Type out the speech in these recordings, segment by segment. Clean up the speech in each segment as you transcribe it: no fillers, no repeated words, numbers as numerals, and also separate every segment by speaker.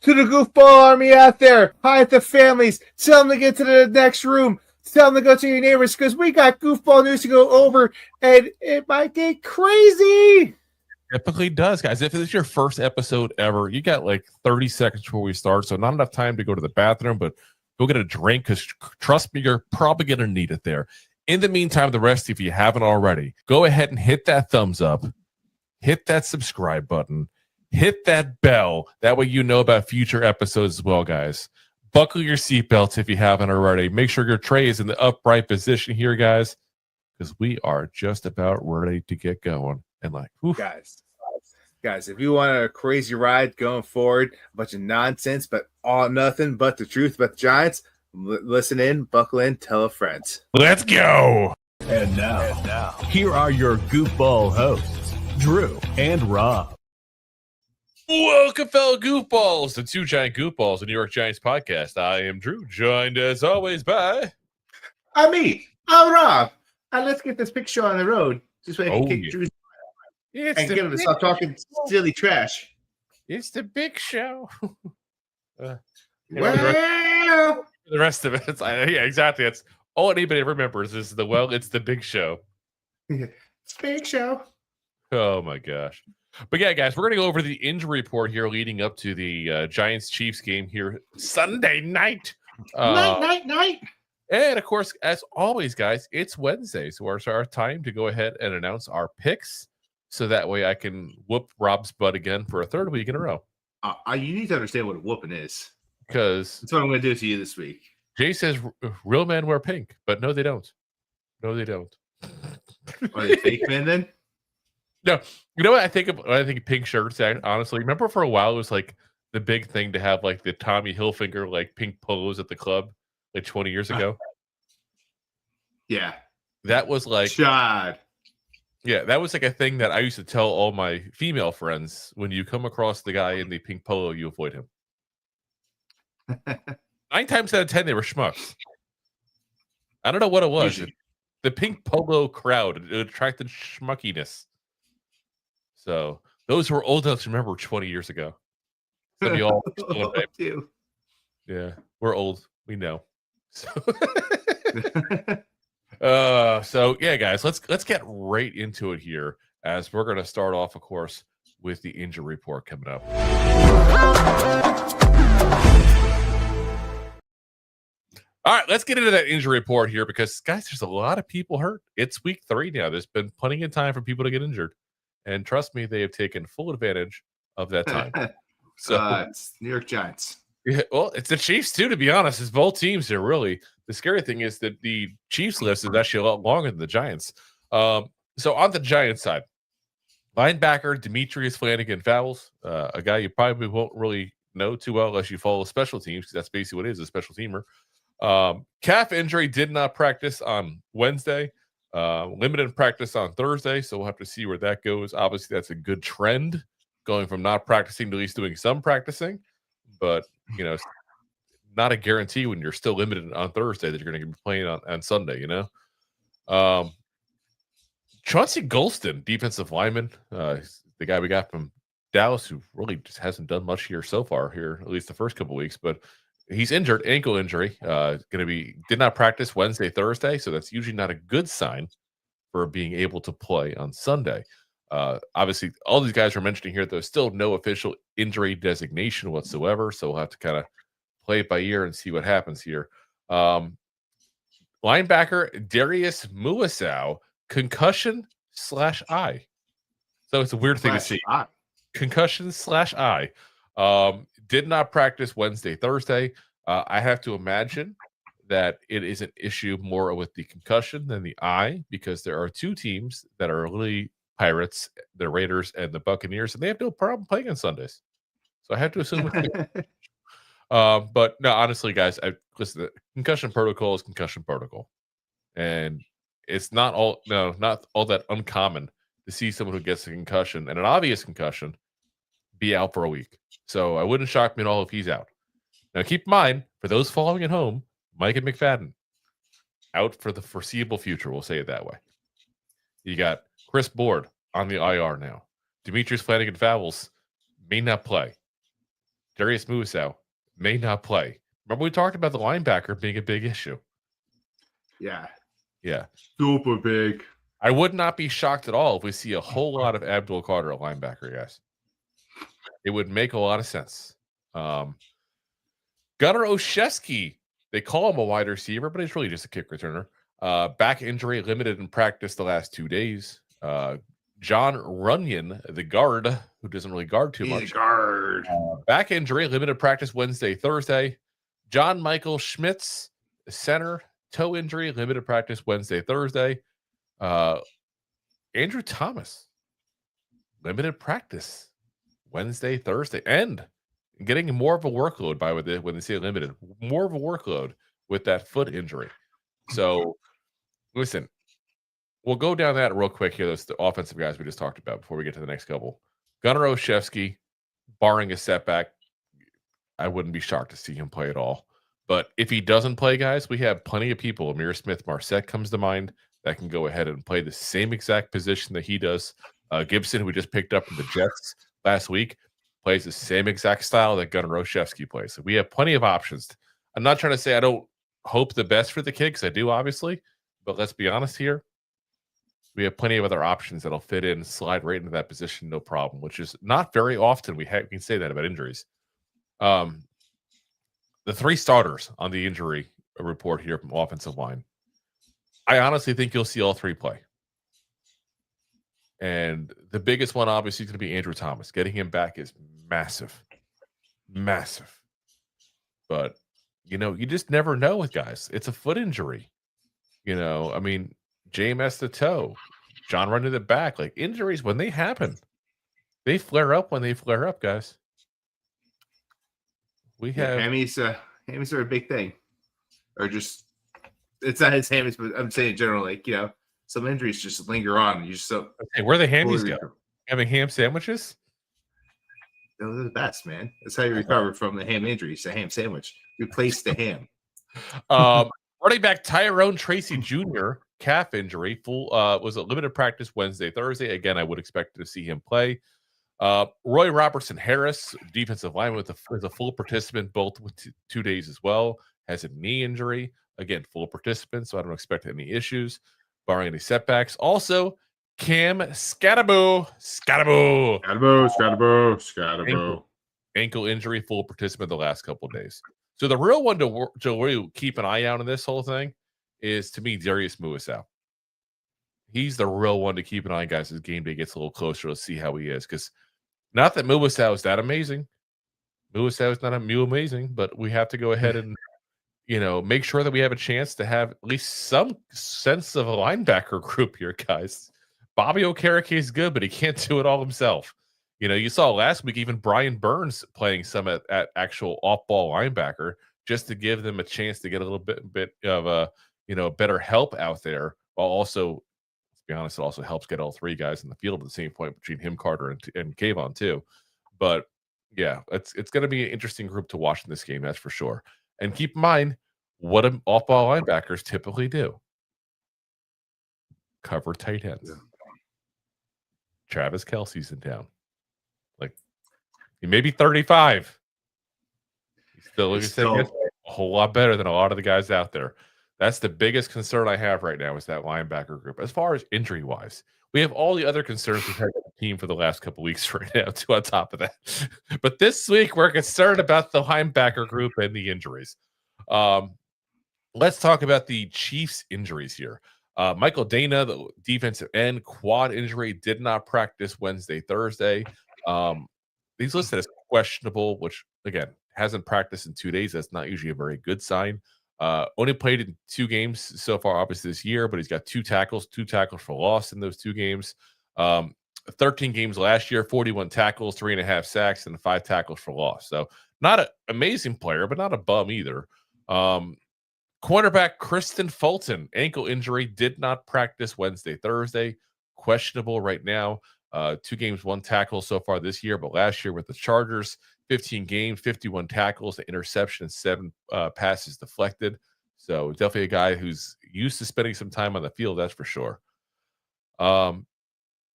Speaker 1: to the goofball army out there. Hi at the families. Tell them to get to the next room. Tell them to go to your neighbors because we got goofball news to go over, and it might get crazy.
Speaker 2: Typically does, guys. If it's your first episode ever, you got like 30 seconds before we start, so not enough time to go to the bathroom, but go get a drink because trust me, you're probably going to need it there. In the meantime, the rest, if you haven't already, go ahead and hit that thumbs up, hit that subscribe button, hit that bell. That way you know about future episodes as well, guys. Buckle your seatbelts if you haven't already. Make sure your tray is in the upright position here, guys, because we are just about ready to get going. And like, whew.
Speaker 1: Guys, if you want a crazy ride going forward, a bunch of nonsense, but all nothing but the truth about the Giants, listen in, buckle in, tell a friend.
Speaker 2: Let's go.
Speaker 3: And now, here are your goofball hosts, Drew and Rob.
Speaker 2: Welcome, fellow goofballs, to Two Giant Goofballs, the New York Giants podcast. I am Drew, joined as always by...
Speaker 1: I'm Rob. Let's get this picture on the road. Just wait and kick Drew's and get him to stop talking silly trash.
Speaker 2: It's the big show.
Speaker 1: Well,
Speaker 2: the rest of it, it's yeah, exactly. That's all anybody remembers is it's the big show.
Speaker 1: It's big show.
Speaker 2: Oh my gosh. But yeah, guys, we're going to go over the injury report here leading up to the Giants-Chiefs game here Sunday night.
Speaker 1: Night.
Speaker 2: And, of course, as always, guys, it's Wednesday. So it's our time to go ahead and announce our picks so that way I can whoop Rob's butt again for a third week in a row.
Speaker 1: You need to understand what a whooping is.
Speaker 2: Because
Speaker 1: that's what I'm going to do to you this week.
Speaker 2: Jay says real men wear pink, but no, they don't. No, they don't.
Speaker 1: Are they fake men then?
Speaker 2: No, you know what I think of when I think of pink shirts, honestly? Remember for a while it was like the big thing to have like the Tommy Hilfiger like pink polos at the club like 20 years ago?
Speaker 1: Yeah.
Speaker 2: That was like
Speaker 1: Chad.
Speaker 2: Yeah, that was like a thing that I used to tell all my female friends. When you come across the guy in the pink polo, you avoid him. 9 times out of 10, they were schmucks. I don't know what it was. The pink polo crowd, it attracted schmuckiness. So those who are old enough to remember 20 years ago. Some of you all yeah, we're old. We know. So yeah, guys, let's get right into it here as we're going to start off, of course, with the injury report coming up. All right, let's get into that injury report here because, guys, there's a lot of people hurt. It's week 3 now. There's been plenty of time for people to get injured. And trust me, they have taken full advantage of that time. So
Speaker 1: it's New York Giants.
Speaker 2: Yeah, well, it's the Chiefs, too, to be honest. It's both teams here, really. The scary thing is that the Chiefs list is actually a lot longer than the Giants. So on the Giants side, linebacker Demetrius Flannigan-Fowles, a guy you probably won't really know too well unless you follow special teams, because that's basically what it is, a special teamer. Calf injury, did not practice on Wednesday. Limited practice on Thursday, so we'll have to see where that goes. Obviously, that's a good trend, going from not practicing to at least doing some practicing. But, you know, not a guarantee when you're still limited on Thursday that you're going to be playing on Sunday, you know? Chauncey Golston, defensive lineman, the guy we got from Dallas, who really just hasn't done much here so far here, at least the first couple weeks, but he's injured, ankle injury. Did not practice Wednesday, Thursday, so that's usually not a good sign for being able to play on Sunday. Obviously, all these guys are mentioning here, there's still no official injury designation whatsoever, so we'll have to kind of play it by ear and see what happens here. Linebacker Darius Muasau, concussion/eye. So it's a weird thing to see. Concussion/eye. Did not practice Wednesday, Thursday. I have to imagine that it is an issue more with the concussion than the eye, because there are 2 teams that are really Pirates, the Raiders, and the Buccaneers, and they have no problem playing on Sundays. So I have to assume but no, honestly, guys, listen, the concussion protocol is concussion protocol. And it's not all that uncommon to see someone who gets a concussion, and an obvious concussion, be out for a week. So I wouldn't shock me at all if he's out. Now, keep in mind, for those following at home, Mike and McFadden, out for the foreseeable future. We'll say it that way. You got Chris Board on the IR now. Demetrius Flannigan-Fowles may not play. Darius Muasau may not play. Remember we talked about the linebacker being a big issue.
Speaker 1: Yeah.
Speaker 2: Yeah.
Speaker 1: Super big.
Speaker 2: I would not be shocked at all if we see a whole lot of Abdul Carter at linebacker, guys. It would make a lot of sense. Gunnar Olszewski, they call him a wide receiver, but he's really just a kick returner. Back injury, limited in practice the last 2 days. Jon Runyan, the guard, who doesn't really guard too much.
Speaker 1: Guard.
Speaker 2: Back injury, limited practice Wednesday, Thursday. John Michael Schmitz, center, toe injury, limited practice Wednesday, Thursday. Andrew Thomas, limited practice Wednesday, Thursday, and getting more of a workload when they say limited, more of a workload with that foot injury. So, listen, we'll go down that real quick here. Those the offensive guys we just talked about before we get to the next couple. Gunnar Olszewski, barring a setback, I wouldn't be shocked to see him play at all. But if he doesn't play, guys, we have plenty of people. Amir Smith-Marset comes to mind that can go ahead and play the same exact position that he does. Gibson, who we just picked up from the Jets last week, plays the same exact style that Gunnar Olszewski plays. So we have plenty of options. I'm not trying to say I don't hope the best for the kid, because I do, obviously. But let's be honest here. We have plenty of other options that'll fit in, slide right into that position, no problem, which is not very often we can say that about injuries. The 3 starters on the injury report here from offensive line, I honestly think you'll see all 3 play. And the biggest one, obviously, is going to be Andrew Thomas. Getting him back is massive. Massive. But, you just never know with guys. It's a foot injury. I mean, JMS the toe, Jon Runyan the back. Like, injuries, when they happen, they flare up when they flare up, guys. We have
Speaker 1: hammies are a big thing, or just it's not his hammies, but I'm saying in general, some injuries just linger on. You just
Speaker 2: okay, where are the hammies go? Having ham sandwiches?
Speaker 1: Those are the best, man. That's how you recover from the ham injuries. A ham sandwich. Replace the ham.
Speaker 2: Running back Tyrone Tracy Jr. calf injury. Was a limited practice Wednesday, Thursday. Again, I would expect to see him play. Roy Robertson-Harris, defensive lineman, is a full participant both with 2 days as well. Has a knee injury. Again, full participant, so I don't expect any issues, barring any setbacks. Also, Cam Skattebo. Ankle injury, full participant the last couple of days. So the real one to really keep an eye out on this whole thing is, to me, Darius Muasau. He's the real one to keep an eye on, guys, as game day gets a little closer to see how he is. Because not that Muasau is that amazing. Muasau is not amazing, but we have to go ahead and, make sure that we have a chance to have at least some sense of a linebacker group here, guys. Bobby Okereke is good, but he can't do it all himself. You saw last week even Brian Burns playing some at actual off-ball linebacker just to give them a chance to get a little bit of a, better help out there, while also, let's be honest, it also helps get all 3 guys in the field at the same point between him, Carter, and Kayvon too. But yeah, it's going to be an interesting group to watch in this game, that's for sure. And keep in mind what off-ball linebackers typically do: cover tight ends. Yeah. Travis Kelce's in town. Like, he may be 35. He's still a whole lot better than a lot of the guys out there. That's the biggest concern I have right now, is that linebacker group. As far as injury-wise, we have all the other concerns we've had with the team for the last couple of weeks right now, too, on top of that. But this week, we're concerned about the linebacker group and the injuries. Let's talk about the Chiefs' injuries here. Michael Danna, the defensive end, quad injury, did not practice Wednesday, Thursday. He's listed as questionable, which, again, hasn't practiced in 2 days. That's not usually a very good sign. Only played in 2 games so far, obviously, this year, but he's got 2 tackles for loss in those 2 games. 13 games last year, 41 tackles, 3.5 sacks, and 5 tackles for loss. So not an amazing player, but not a bum either. Cornerback Kristian Fulton, ankle injury, did not practice Wednesday, Thursday. Questionable right now. 2 games, 1 tackle so far this year, but last year with the Chargers, 15 games, 51 tackles, an interception, and 7 passes deflected. So definitely a guy who's used to spending some time on the field, that's for sure.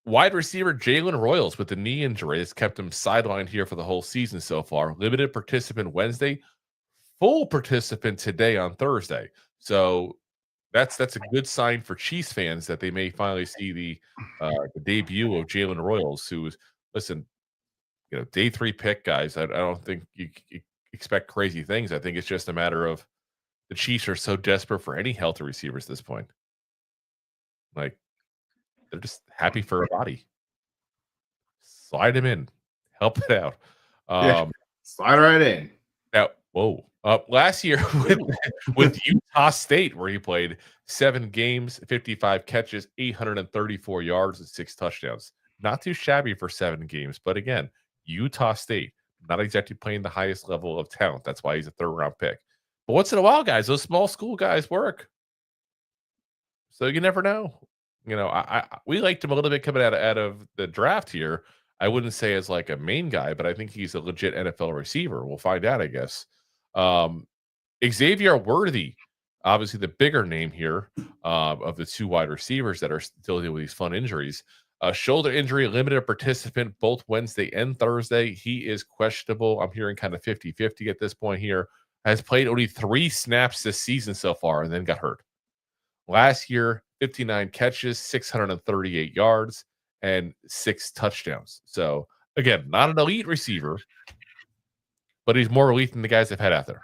Speaker 2: Wide receiver Jalen Royals with the knee injury has kept him sidelined here for the whole season so far. Limited participant Wednesday, full participant today on Thursday. So that's a good sign for Chiefs fans that they may finally see the debut of Jalen Royals, who is, listen, day 3 pick, guys. I don't think you expect crazy things. I think it's just a matter of the Chiefs are so desperate for any healthy receivers at this point. Like, they're just happy for a body. Slide him in. Help it out.
Speaker 1: Slide right in.
Speaker 2: Now, last year with Utah State, where he played 7 games, 55 catches, 834 yards, and 6 touchdowns. Not too shabby for 7 games, but again, Utah State, not exactly playing the highest level of talent. That's why he's a 3rd-round pick. But once in a while, guys, those small school guys work. So you never know. We liked him a little bit coming out of the draft here. I wouldn't say as like a main guy, but I think he's a legit NFL receiver. We'll find out, I guess. Xavier Worthy, obviously the bigger name here of the 2 wide receivers that are still dealing with these fun injuries. Shoulder injury, limited participant both Wednesday and Thursday. He is questionable. I'm hearing kind of 50-50 at this point here. Has played only 3 snaps this season so far and then got hurt. Last year, 59 catches, 638 yards, and 6 touchdowns. So, again, not an elite receiver, but he's more elite than the guys they've had out there.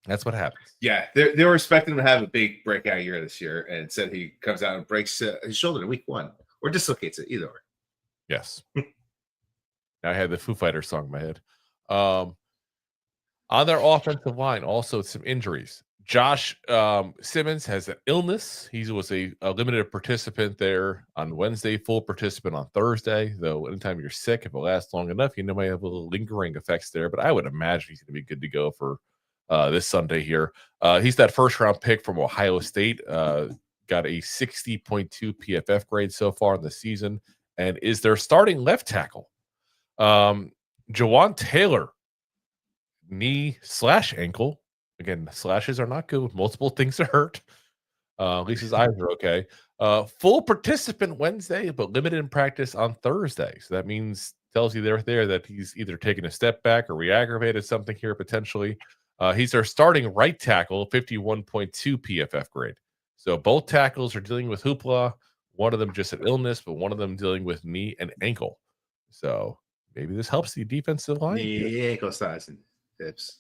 Speaker 2: That's what happens.
Speaker 1: Yeah, they were expecting him to have a big breakout year this year, and instead he comes out and breaks his shoulder in week 1 or dislocates it, either way.
Speaker 2: Yes. Now I had the Foo Fighters song in my head. On their offensive line, also some injuries. Josh Simmons has an illness. He was a limited participant there on Wednesday, full participant on Thursday. Though anytime you're sick, if it lasts long enough, you might have a little lingering effects there. But I would imagine he's going to be good to go for this Sunday here. He's that 1st-round pick from Ohio State. Got a 60.2 PFF grade so far in the season, and is their starting left tackle. Jawaan Taylor, knee/ankle. Again, slashes are not good. Multiple things to hurt. At least his eyes are okay. Full participant Wednesday, but limited in practice on Thursday. So that tells you there that he's either taken a step back or re-aggravated something here potentially. He's their starting right tackle, 51.2 PFF grade. So both tackles are dealing with hoopla. One of them just an illness, but one of them dealing with knee and ankle. So maybe this helps the defensive line.
Speaker 1: Knee, ankle, size, and hips.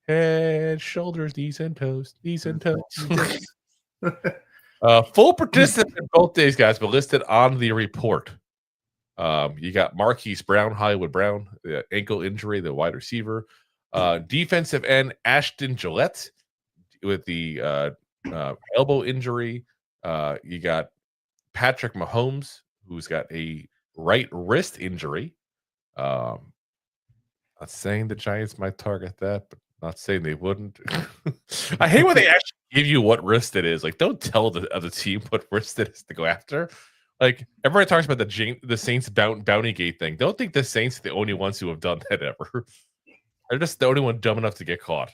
Speaker 2: Head, shoulders, knees, and toes. Full participant both days, guys, but listed on the report. You got Marquise Brown, Hollywood Brown, the ankle injury, the wide receiver. Defensive end Ashton Gillette with the elbow injury. You got Patrick Mahomes, who's got a right wrist injury. Not saying the Giants might target that, but not saying they wouldn't. I hate when they actually give you what wrist it is. Like, don't tell the other team what wrist it is to go after. Like, everybody talks about the Saints bounty gate thing. Don't think the Saints are the only ones who have done that ever. They're just the only one dumb enough to get caught.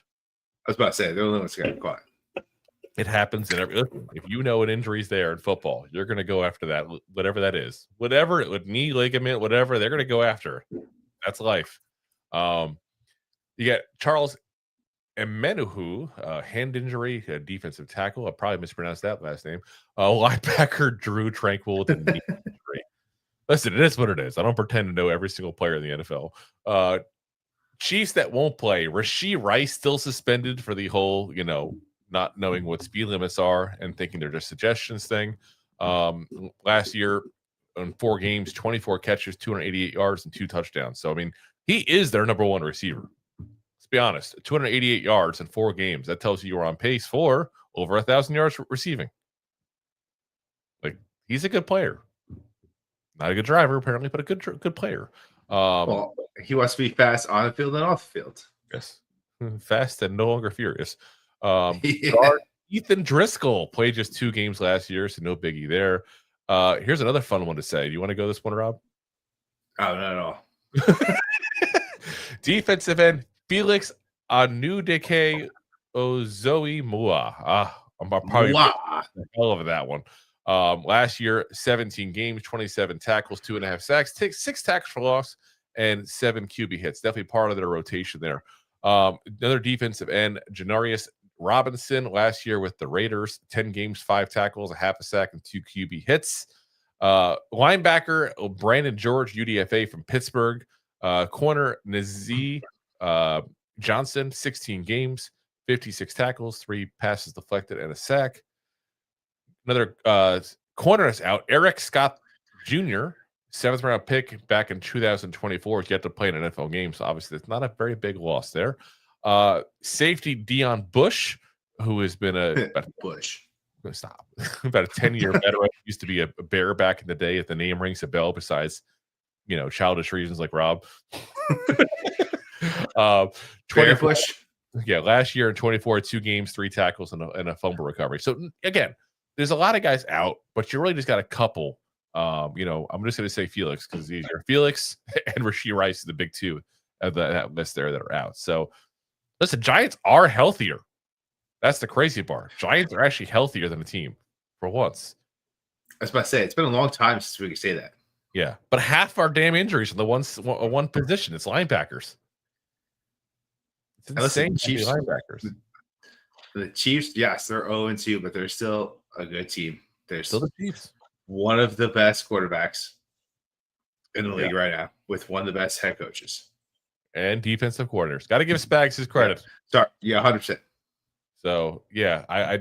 Speaker 1: I was about to say, they're the only ones who got caught.
Speaker 2: It happens in if you know an injury's there in football, you're going to go after that, whatever that is. Whatever, with knee, ligament, whatever, they're going to go after. That's life. You got Charles Emenehu, hand injury, defensive tackle. I probably mispronounced that last name. Linebacker Drew Tranquil with a knee injury. Listen, it is what it is. I don't pretend to know every single player in the NFL. Chiefs that won't play. Rashee Rice still suspended for the whole, not knowing what speed limits are and thinking they're just suggestions thing. Last year, in 4 games, 24 catches, 288 yards, and 2 touchdowns. So, he is their number 1 receiver. Let's be honest. 288 yards in 4 games. That tells you you're on pace for over 1,000 yards receiving. Like, he's a good player. Not a good driver, apparently, but a good player.
Speaker 1: Well, he wants to be fast on the field and off the field.
Speaker 2: Yes. Fast and no longer furious. Guard Ethan Driskell played just 2 games last year, so no biggie there. Here's another fun one to say. Do you want to go this one, Rob?
Speaker 1: Oh, not at all.
Speaker 2: Defensive end Felix Anudike-Uzomah. I'm probably the hell of that one. Last year, 17 games, 27 tackles, 2.5 sacks, 6 tackles for loss, and 7 QB hits. Definitely part of their rotation there. Another defensive end, Janarius Robinson, last year with the Raiders, 10 games, 5 tackles, a half a sack, and 2 QB hits. Linebacker Brandon George, UDFA from Pittsburgh. Corner Nazee Johnson, 16 games, 56 tackles, 3 passes deflected, and a sack. Another corner is out. Eric Scott Jr., 7th round pick back in 2024, is yet to play an NFL game. So obviously, it's not a very big loss there. Safety Dion Bush, who has been about a 10-year veteran, used to be a Bear back in the day. If the name rings a bell, besides childish reasons like Rob.
Speaker 1: 20 Bush.
Speaker 2: Yeah, last year in 24, 2 games, 3 tackles, and a fumble recovery. So again, there's a lot of guys out, but you really just got a couple. I'm just going to say Felix because it's easier. Felix and Rashee Rice are the big two of that list there that are out. So listen, Giants are healthier. That's the crazy part. Giants are actually healthier than a team for once.
Speaker 1: I was about to say, it's been a long time since we could say that.
Speaker 2: Yeah, but half our damn injuries in the one position. It's linebackers. It's insane.
Speaker 1: Chiefs,
Speaker 2: linebackers.
Speaker 1: The Chiefs, yes, they're 0-2, but they're still a good team. They're
Speaker 2: still the Chiefs.
Speaker 1: One of the best quarterbacks in the league right now, with one of the best head coaches
Speaker 2: and defensive coordinators. Got to give Spags his credit.
Speaker 1: Sorry, 100%.
Speaker 2: So I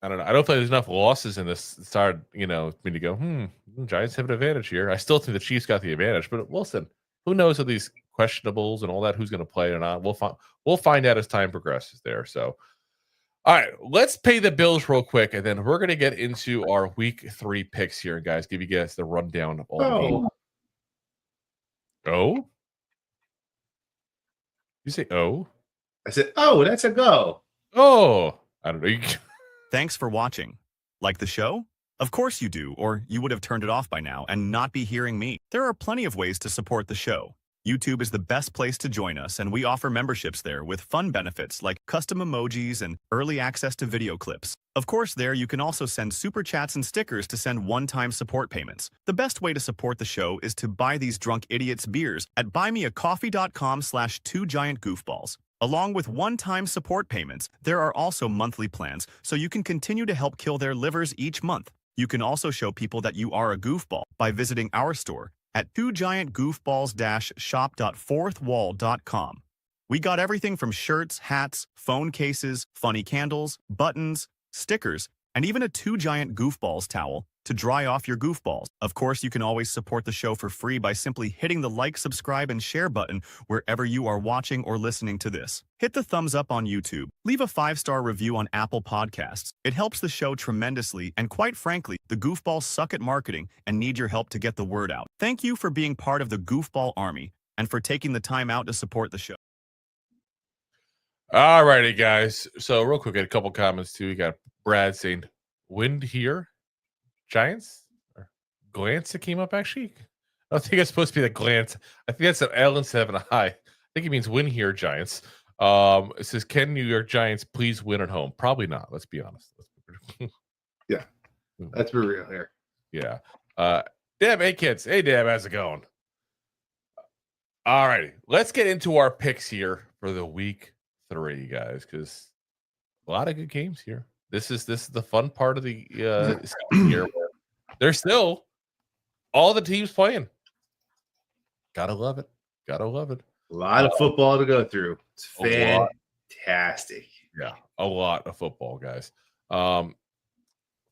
Speaker 2: don't know. I don't think there's enough losses in this. Started, me to go, Giants have an advantage here. I still think the Chiefs got the advantage, but listen, who knows with these questionables and all that, who's going to play or not? We'll find out as time progresses there. So, all right, let's pay the bills real quick, and then we're going to get into our week 3 picks here, guys. Give you guys the rundown of all the games. Oh? You say oh?
Speaker 1: I said, oh, that's a go.
Speaker 2: Oh, I don't know.
Speaker 4: Thanks for watching. Like the show? Of course you do, or you would have turned it off by now and not be hearing me. There are plenty of ways to support the show. YouTube is the best place to join us, and we offer memberships there with fun benefits like custom emojis and early access to video clips. Of course, there you can also send super chats and stickers to send one-time support payments. The best way to support the show is to buy these drunk idiots beers at buymeacoffee.com/2giantgoofballs. Along with one-time support payments, there are also monthly plans, so you can continue to help kill their livers each month. You can also show people that you are a goofball by visiting our store at 2giantgoofballs-shop.fourthwall.com. We got everything from shirts, hats, phone cases, funny candles, buttons, stickers, and even a 2 Giant Goofballs towel to dry off your goofballs. Of course, you can always support the show for free by simply hitting the like, subscribe, and share button wherever you are watching or listening to this. Hit the thumbs up on YouTube. Leave a 5-star review on Apple Podcasts. It helps the show tremendously, and quite frankly, the goofballs suck at marketing and need your help to get the word out. Thank you for being part of the Goofball Army and for taking the time out to support the show.
Speaker 2: All righty, guys. So real quick, I had a couple comments too. We got Brad saying, "Wind here, Giants." Or glance that came up actually. I don't think it's supposed to be the glance. I think that's an L instead of an I. I think it means win here, Giants. It says, "Can New York Giants please win at home?" Probably not. Let's be honest.
Speaker 1: Yeah, let's be real here.
Speaker 2: Yeah. Deb, hey kids. Hey Deb, how's it going? All righty, let's get into our picks here for the week 3, guys, because a lot of good games here. This is the fun part of the year. There's still all the teams playing. Gotta love it. Gotta love it.
Speaker 1: A lot of football to go through. It's fantastic.
Speaker 2: Yeah, a lot of football, guys.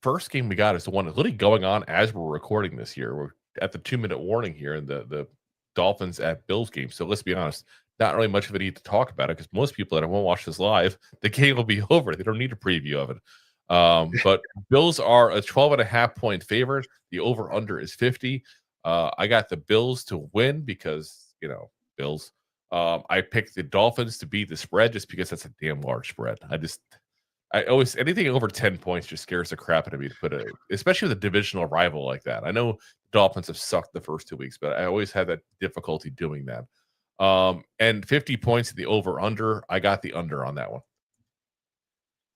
Speaker 2: First game we got is the one that's literally going on as we're recording this here. We're at the 2-minute warning here in the Dolphins at Bills game. So let's be honest, not really much of a need to talk about it because most people that won't watch this live, the game will be over. They don't need a preview of it. But Bills are a 12.5-point favorite. The over-under is 50. I got the Bills to win because, Bills. I picked the Dolphins to beat the spread just because that's a damn large spread. I always, anything over 10 points just scares the crap out of me to put especially with a divisional rival like that. I know the Dolphins have sucked the first 2 weeks, but I always had that difficulty doing that. And 50 points in the over-under. I got the under on that one.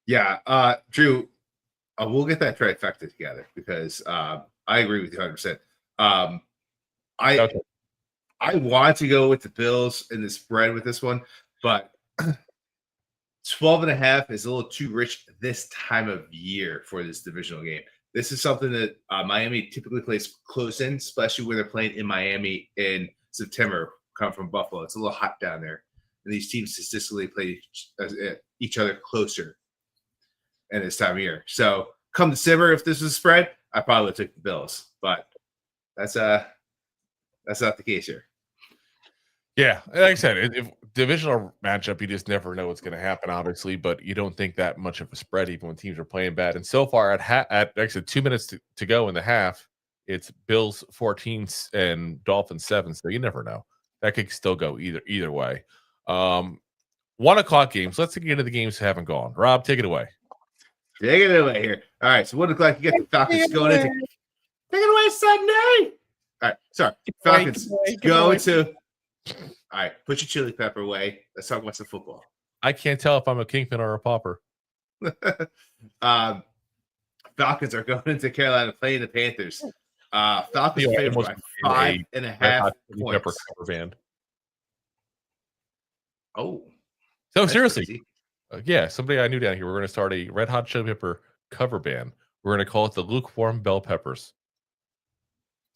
Speaker 1: Yeah, Drew, we'll get that trifecta together because I agree with you 100%. I want to go with the Bills in the spread with this one, but 12.5 is a little too rich this time of year for this divisional game. This is something that Miami typically plays close in, especially when they're playing in Miami in September, come from Buffalo. It's a little hot down there. And these teams statistically play each other closer in this time of year. So come December, if this was a spread, I probably would take the Bills. But that's not the case here.
Speaker 2: Yeah, like I said, if divisional matchup, you just never know what's going to happen, obviously. But you don't think that much of a spread, even when teams are playing bad. And so far, at like I said, 2 minutes to go in the half, it's Bills 14 and Dolphins 7. So you never know. That could still go either way. 1 o'clock games. Let's get into the games that haven't gone. Rob, take it away.
Speaker 1: Take it away here. All right, so 1 o'clock, you get the Falcons going into. Take it away, Sunday. All right, sorry. Falcons go to. All right, put your chili pepper away. Let's talk about some football.
Speaker 2: I can't tell if I'm a kingpin or a pauper.
Speaker 1: Falcons are going into Carolina playing the Panthers. Falcons favored by 5.5 points.
Speaker 2: Cover band.
Speaker 1: Oh,
Speaker 2: so seriously, yeah, somebody I knew down here. We're going to start a Red Hot Chili Pepper cover band. We're going to call it the Lukewarm Bell Peppers.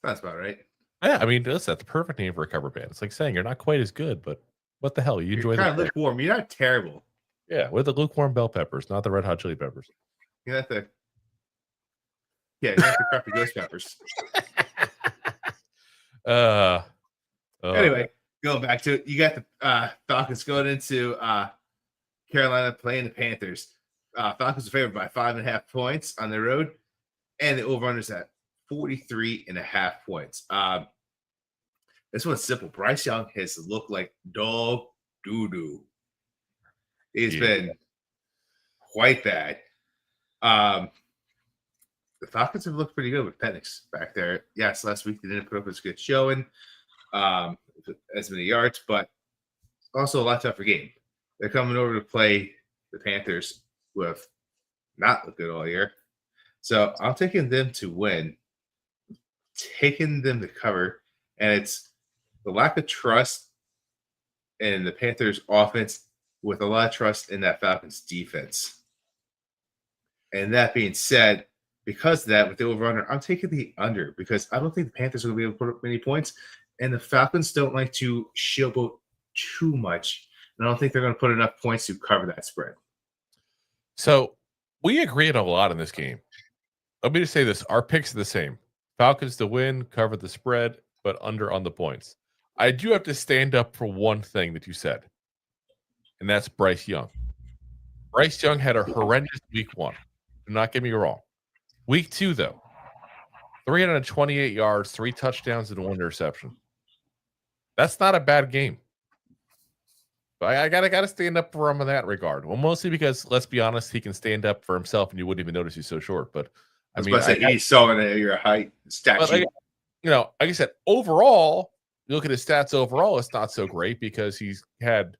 Speaker 1: That's about right.
Speaker 2: Yeah, I mean, that's the perfect name for a cover band. It's like saying you're not quite as good, but what the hell? You enjoy
Speaker 1: kind of lukewarm. You're not terrible.
Speaker 2: Yeah, with the lukewarm bell peppers, not the Red Hot Chili Peppers.
Speaker 1: You got the crappy ghost peppers. Anyway, going back to it, you got the Falcons going into Carolina playing the Panthers. Falcons are favored by 5.5 points on the road, and the over-under's at 43.5 points. This one's simple. Bryce Young has looked like dog doo-doo. He's been quite bad. The Falcons have looked pretty good with Penix back there. Yes, last week they didn't put up as good showing, as many yards, but also a lot tougher game. They're coming over to play the Panthers, who have not looked good all year. So I'm taking them to win, taking them to cover, and it's the lack of trust in the Panthers offense with a lot of trust in that Falcons defense. And that being said, because of that, with the over-under, I'm taking the under because I don't think the Panthers are going to be able to put up many points, and the Falcons don't like to showboat too much, and I don't think they're going to put enough points to cover that spread.
Speaker 2: So we agreed a lot in this game. Let me just say this. Our picks are the same. Falcons to win, cover the spread, but under on the points. I do have to stand up for one thing that you said, and that's Bryce Young. Bryce Young had a horrendous week 1. Do not get me wrong. Week 2, though, 328 yards, 3 touchdowns, and 1 interception. That's not a bad game. But I gotta stand up for him in that regard. Well, mostly because, let's be honest, he can stand up for himself, and you wouldn't even notice he's so short. But I mean,
Speaker 1: he's so in your height statue.
Speaker 2: Like I said, overall, you look at his stats overall, it's not so great because he's had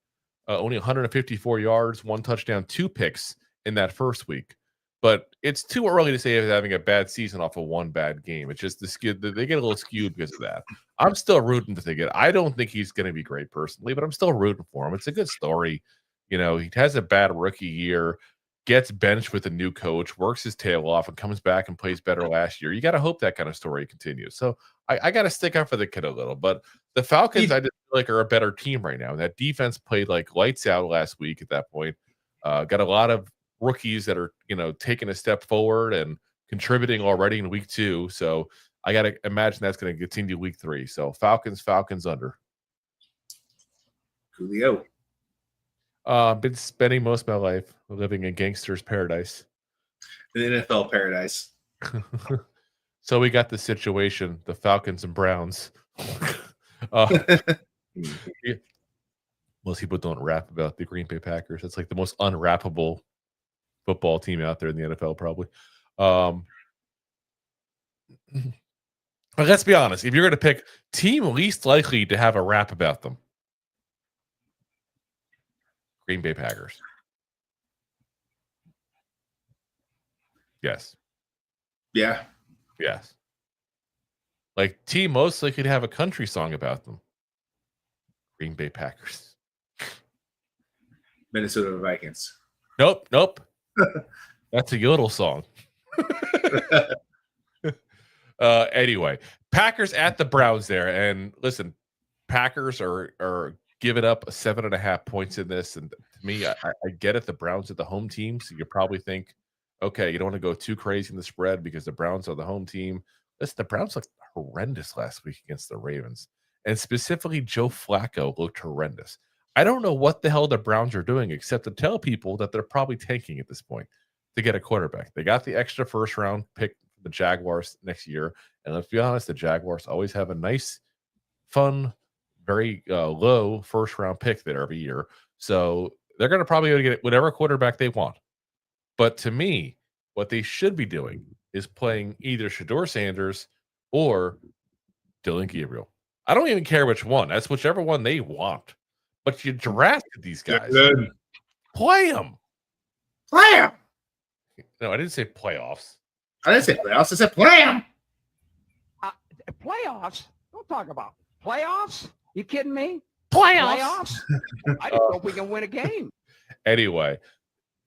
Speaker 2: only 154 yards, 1 touchdown, 2 picks in that first week. But it's too early to say he's having a bad season off of 1 bad game. It's just they get a little skewed because of that. I'm still rooting to think it. I don't think he's going to be great personally, but I'm still rooting for him. It's a good story. You know, he has a bad rookie year, gets benched with a new coach, works his tail off, and comes back and plays better last year. You got to hope that kind of story continues. So I got to stick up for the kid a little. But the Falcons, I just feel like, are a better team right now. And that defense played like lights out last week at that point. Got a lot of rookies that are, taking a step forward and contributing already in week 2. So I got to imagine that's going to continue week 3. So Falcons under.
Speaker 1: Julio.
Speaker 2: Been spending most of my life living in gangster's paradise.
Speaker 1: The NFL paradise.
Speaker 2: So we got the situation, the Falcons and Browns. Most people don't rap about the Green Bay Packers. It's like the most unrappable football team out there in the NFL, probably. But let's be honest. If you're going to pick team least likely to have a rap about them, Green Bay Packers. Yes.
Speaker 1: Yeah.
Speaker 2: Yes. Like T mostly could have a country song about them. Green Bay Packers.
Speaker 1: Minnesota Vikings.
Speaker 2: Nope. That's a yodel song. Anyway, Packers at the Browns there. And listen, Packers are giving up 7.5 points in this. And to me, I get it. The Browns are the home team. So you probably think, okay, you don't want to go too crazy in the spread because the Browns are the home team. Listen, the Browns looked horrendous last week against the Ravens. And specifically, Joe Flacco looked horrendous. I don't know what the hell the Browns are doing except to tell people that they're probably tanking at this point to get a quarterback. They got the extra first round pick for the Jaguars next year. And let's be honest, the Jaguars always have a nice, fun, very low first round pick there every year. So they're going to probably get whatever quarterback they want. But to me, what they should be doing is playing either Shedeur Sanders or Dylan Gabriel. I don't even care which one. That's whichever one they want. But you drafted these guys. Play them.
Speaker 1: Play them.
Speaker 2: No, I didn't say playoffs.
Speaker 1: I didn't say playoffs. I said play them.
Speaker 5: Playoffs? Don't talk about playoffs. You kidding me?
Speaker 2: Playoffs.
Speaker 5: I just hope we can win a game.
Speaker 2: Anyway,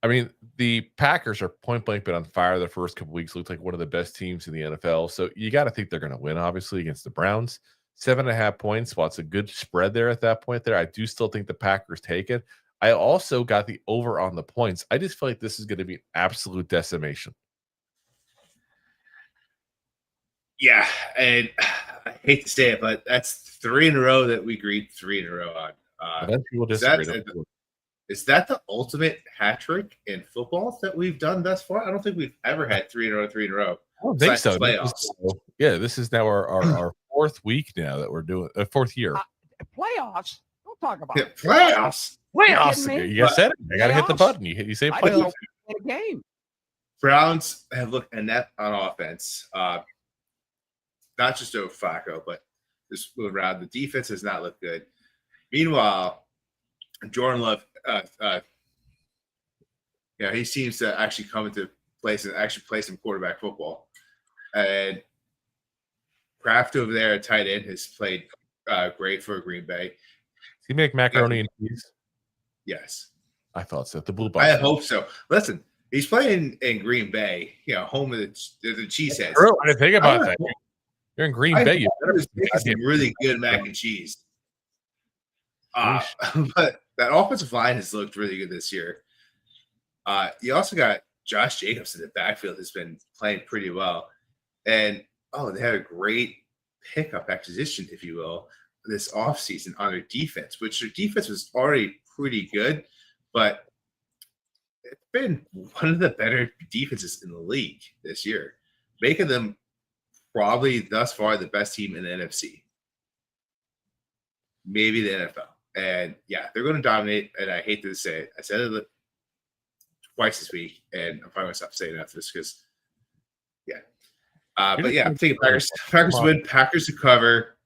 Speaker 2: I mean, the Packers are point blank been on fire the first couple weeks. Looked like one of the best teams in the NFL. So you got to think they're going to win, obviously, against the Browns. 7.5 points. Well, it's a good spread there at that point there. I do still think the Packers take it. I also got the over on the points. I just feel like this is going to be an absolute decimation.
Speaker 1: Yeah, and I hate to say it, but that's 3 in a row that we agreed 3 in a row on. Is that the ultimate hat trick in football that we've done thus far? I don't think we've ever had 3 in a row.
Speaker 2: I don't think so. This is now our fourth week now that we're doing fourth year.
Speaker 5: Playoffs? Don't talk about
Speaker 1: playoffs.
Speaker 2: Playoffs. You said it. I got to hit the button. You say playoffs.
Speaker 5: In a game.
Speaker 1: Browns have looked inept on offense. Not just over Flacco, but this around. The defense has not looked good. Meanwhile, Jordan Love, he seems to actually come into place and actually play some quarterback football. And Kraft over there at tight end has played great for Green Bay.
Speaker 2: Does he make macaroni and cheese?
Speaker 1: Yes.
Speaker 2: I thought so. The blue box.
Speaker 1: I hope so. Listen, he's playing in Green Bay, home of the Cheeseheads.
Speaker 2: I didn't think about that. You're in Green Bay. You better
Speaker 1: some really good mac and cheese. But that offensive line has looked really good this year. You also got Josh Jacobs in the backfield has been playing pretty well. And, they had a great pickup acquisition, if you will, this offseason on their defense, which their defense was already pretty good, but it's been one of the better defenses in the league this year, making them probably thus far the best team in the NFC. Maybe the NFL. And, they're going to dominate, and I hate to say it. I said it twice this week, and I'm probably going to stop saying it after this because, I'm taking Packers. Packers win, Packers to cover,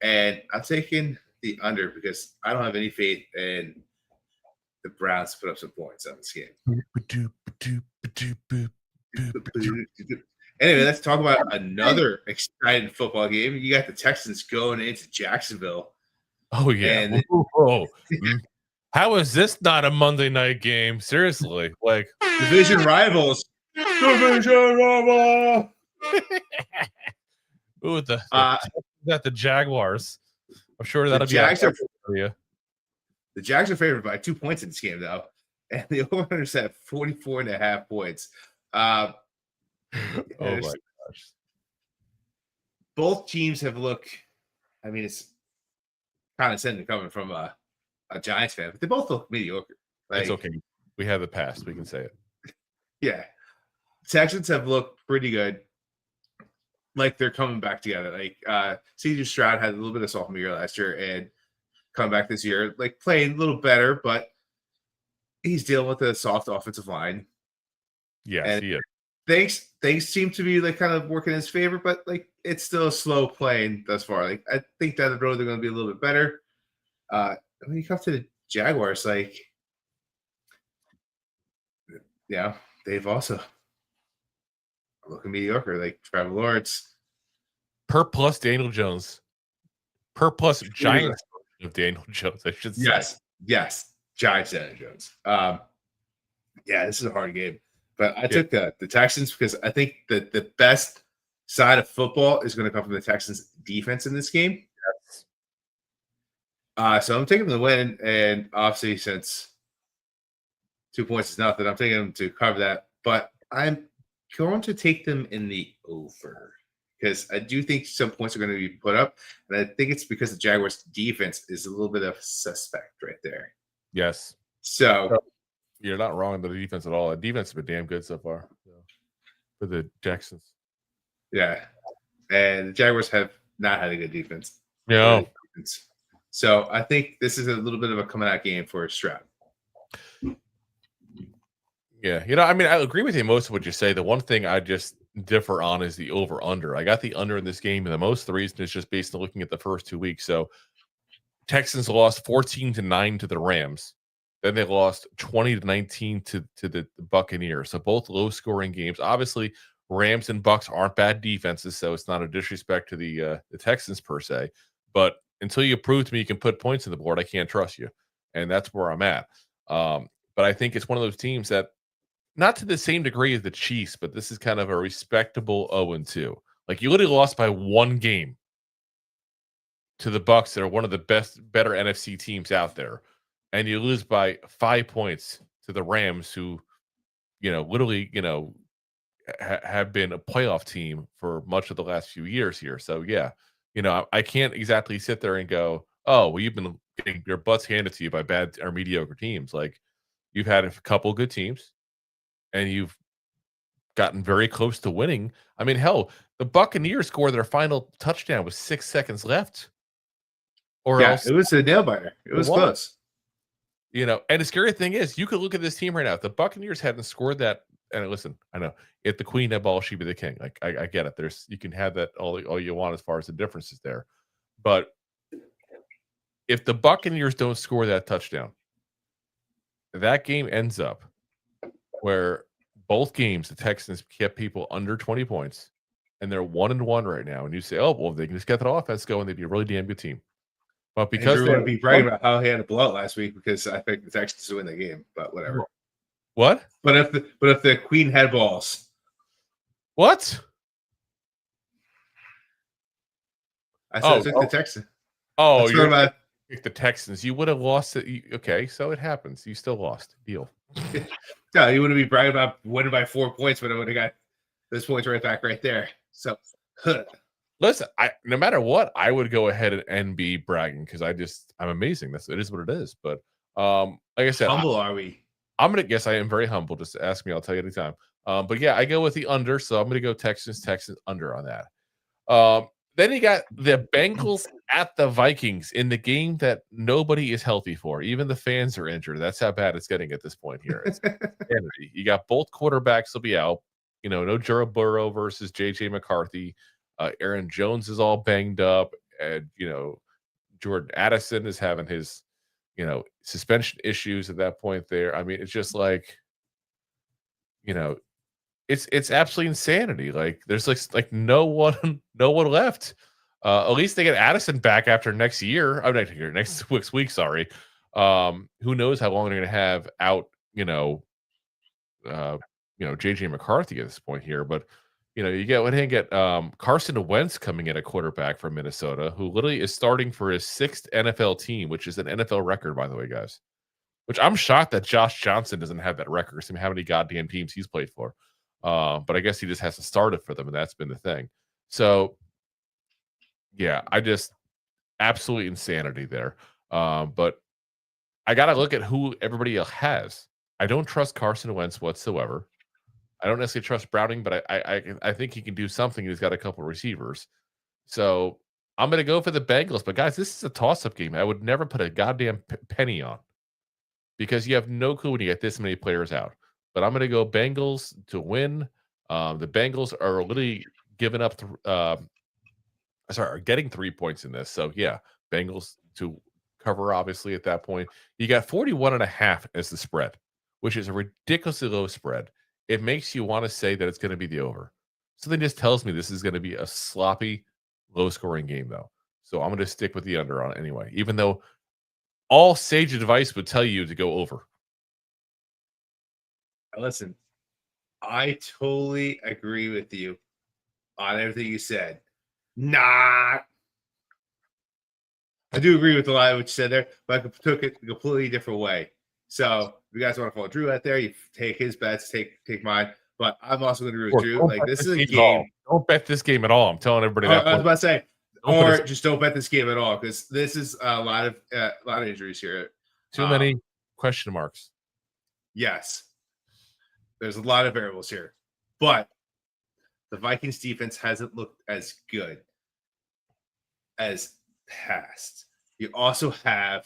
Speaker 1: and I'm taking the under because I don't have any faith in the Browns to put up some points on this game. Anyway, let's talk about another exciting football game. You got the Texans going into Jacksonville.
Speaker 2: Oh, yeah. How is this not a Monday night game? Seriously. Like
Speaker 1: division rivals.
Speaker 2: Ooh, the Jaguars. I'm sure that'll be for you.
Speaker 1: The Jags are favored by 2 points in this game, though. And the over-under set 44.5 points.
Speaker 2: Oh my gosh.
Speaker 1: Both teams have looked, it's condescending coming from a Giants fan, but they both look mediocre.
Speaker 2: It's okay. We have the past. We can say it.
Speaker 1: Yeah. Texans have looked pretty good. Like they're coming back together. Like C.J. Stroud had a little bit of sophomore year last year and come back this year, like playing a little better, but he's dealing with a soft offensive line.
Speaker 2: Yes, he is.
Speaker 1: Things seem to be like kind of working in his favor, but like it's still slow playing thus far. Like I think down the road they're going to be a little bit better. When you come to the Jaguars, they've also looking mediocre, like Trevor Lawrence.
Speaker 2: Per plus Daniel Jones. Per plus Giants of Daniel Jones, I should say.
Speaker 1: Yes. Giants Daniel Jones. Yeah, this is a hard game. But I took the Texans because I think that the best side of football is going to come from the Texans defense in this game. So I'm taking the win, and obviously since 2 points is nothing, I'm taking them to cover that. But I'm going to take them in the over because I do think some points are going to be put up, and I think it's because the Jaguars' defense is a little bit of a suspect right there.
Speaker 2: Yes.
Speaker 1: So
Speaker 2: you're not wrong on the defense at all. The defense has been damn good so far for the Texans.
Speaker 1: Yeah, and the Jaguars have not had a good defense.
Speaker 2: No.
Speaker 1: So I think this is a little bit of a coming out game for Stroud.
Speaker 2: Yeah, I mean, I agree with you most of what you say. The one thing I just differ on is the over-under. I got the under in this game, and the most of the reason is just based on looking at the first 2 weeks. So Texans lost 14-9 to the Rams. Then they lost 20-19 to the Buccaneers. So both low-scoring games. Obviously, Rams and Bucs aren't bad defenses, so it's not a disrespect to the Texans per se. But until you prove to me you can put points on the board, I can't trust you. And that's where I'm at. But I think it's one of those teams that, not to the same degree as the Chiefs, but this is kind of a respectable 0-2. Like, you literally lost by one game to the Bucs that are one of the better NFC teams out there. And you lose by 5 points to the Rams, who, literally, have been a playoff team for much of the last few years here. So, yeah, I can't exactly sit there and go, oh, well, you've been getting your butts handed to you by bad or mediocre teams. Like, you've had a couple good teams, and you've gotten very close to winning. I mean, hell, the Buccaneers scored their final touchdown with 6 seconds left. Or else
Speaker 1: it was a nail biter. It was close.
Speaker 2: And the scary thing is, you could look at this team right now. If the Buccaneers hadn't scored that, and listen, I know if the queen had ball, she'd be the king. Like, I get it. You can have that all you want as far as the differences there. But if the Buccaneers don't score that touchdown, that game ends up where both games the Texans kept people under 20 points, and they're 1-1 right now. And you say, oh, well, if they can just get that offense going, they'd be a really damn good team. But because
Speaker 1: they're going to be bragging about how he had a blowout last week because I think the Texans win the game, but whatever.
Speaker 2: What?
Speaker 1: But if the queen had balls,
Speaker 2: what?
Speaker 1: I said I took the Texans.
Speaker 2: Oh, you're the Texans. You would have lost it. Okay, so it happens. You still lost. Deal.
Speaker 1: No, you wouldn't be bragging about winning by 4 points, but I would have got those points right back right there. So,
Speaker 2: listen, no matter what, I would go ahead and be bragging because I'm amazing. It is what it is. But like I said,
Speaker 1: humble are we?
Speaker 2: I'm gonna guess I am very humble. Just ask me, I'll tell you anytime. But yeah, I go with the under, so I'm gonna go Texans under on that. Then you got the Bengals at the Vikings in the game that nobody is healthy for. Even the fans are injured. That's how bad it's getting at this point here. It's insanity. You got both quarterbacks will be out. No Joe Burrow versus JJ McCarthy. Aaron Jones is all banged up, and Jordan Addison is having his suspension issues at that point there. I mean, it's just like, it's absolutely insanity. Like, there's like no one left. At least they get Addison back after next year. Oh, next week. Sorry. Who knows how long they're going to have out? JJ McCarthy at this point here, but you get Carson Wentz coming in at quarterback from Minnesota, who literally is starting for his 6th NFL team, which is an NFL record, by the way, guys. Which I'm shocked that Josh Johnson doesn't have that record. I mean, how many goddamn teams he's played for? But I guess he just has to start it for them, and that's been the thing. So, yeah, I just absolutely insanity there. But I got to look at who everybody else has. I don't trust Carson Wentz whatsoever. I don't necessarily trust Browning, but I think he can do something. He's got a couple of receivers. So I'm going to go for the Bengals. But, guys, this is a toss-up game. I would never put a goddamn penny on because you have no clue when you get this many players out. But I'm going to go Bengals to win. The Bengals are literally giving up are getting 3 points in this. So, yeah, Bengals to cover, obviously, at that point. You got 41.5 as the spread, which is a ridiculously low spread. It makes you want to say that it's going to be the over. Something just tells me this is going to be a sloppy, low-scoring game, though. So I'm going to stick with the under on it anyway, even though all sage advice would tell you to go over.
Speaker 1: Listen, I totally agree with you on everything you said. I do agree with a lot of what you said there, but I took it a completely different way. So if you guys want to follow Drew out there, you take his bets, take mine. But I'm also going to agree with Drew. Like, this is a game.
Speaker 2: Don't bet this game at all. I'm telling everybody that.
Speaker 1: I was about to say, or just don't bet this game at all, because this is a lot of injuries here.
Speaker 2: Too many question marks.
Speaker 1: Yes. There's a lot of variables here. But the Vikings defense hasn't looked as good as past. You also have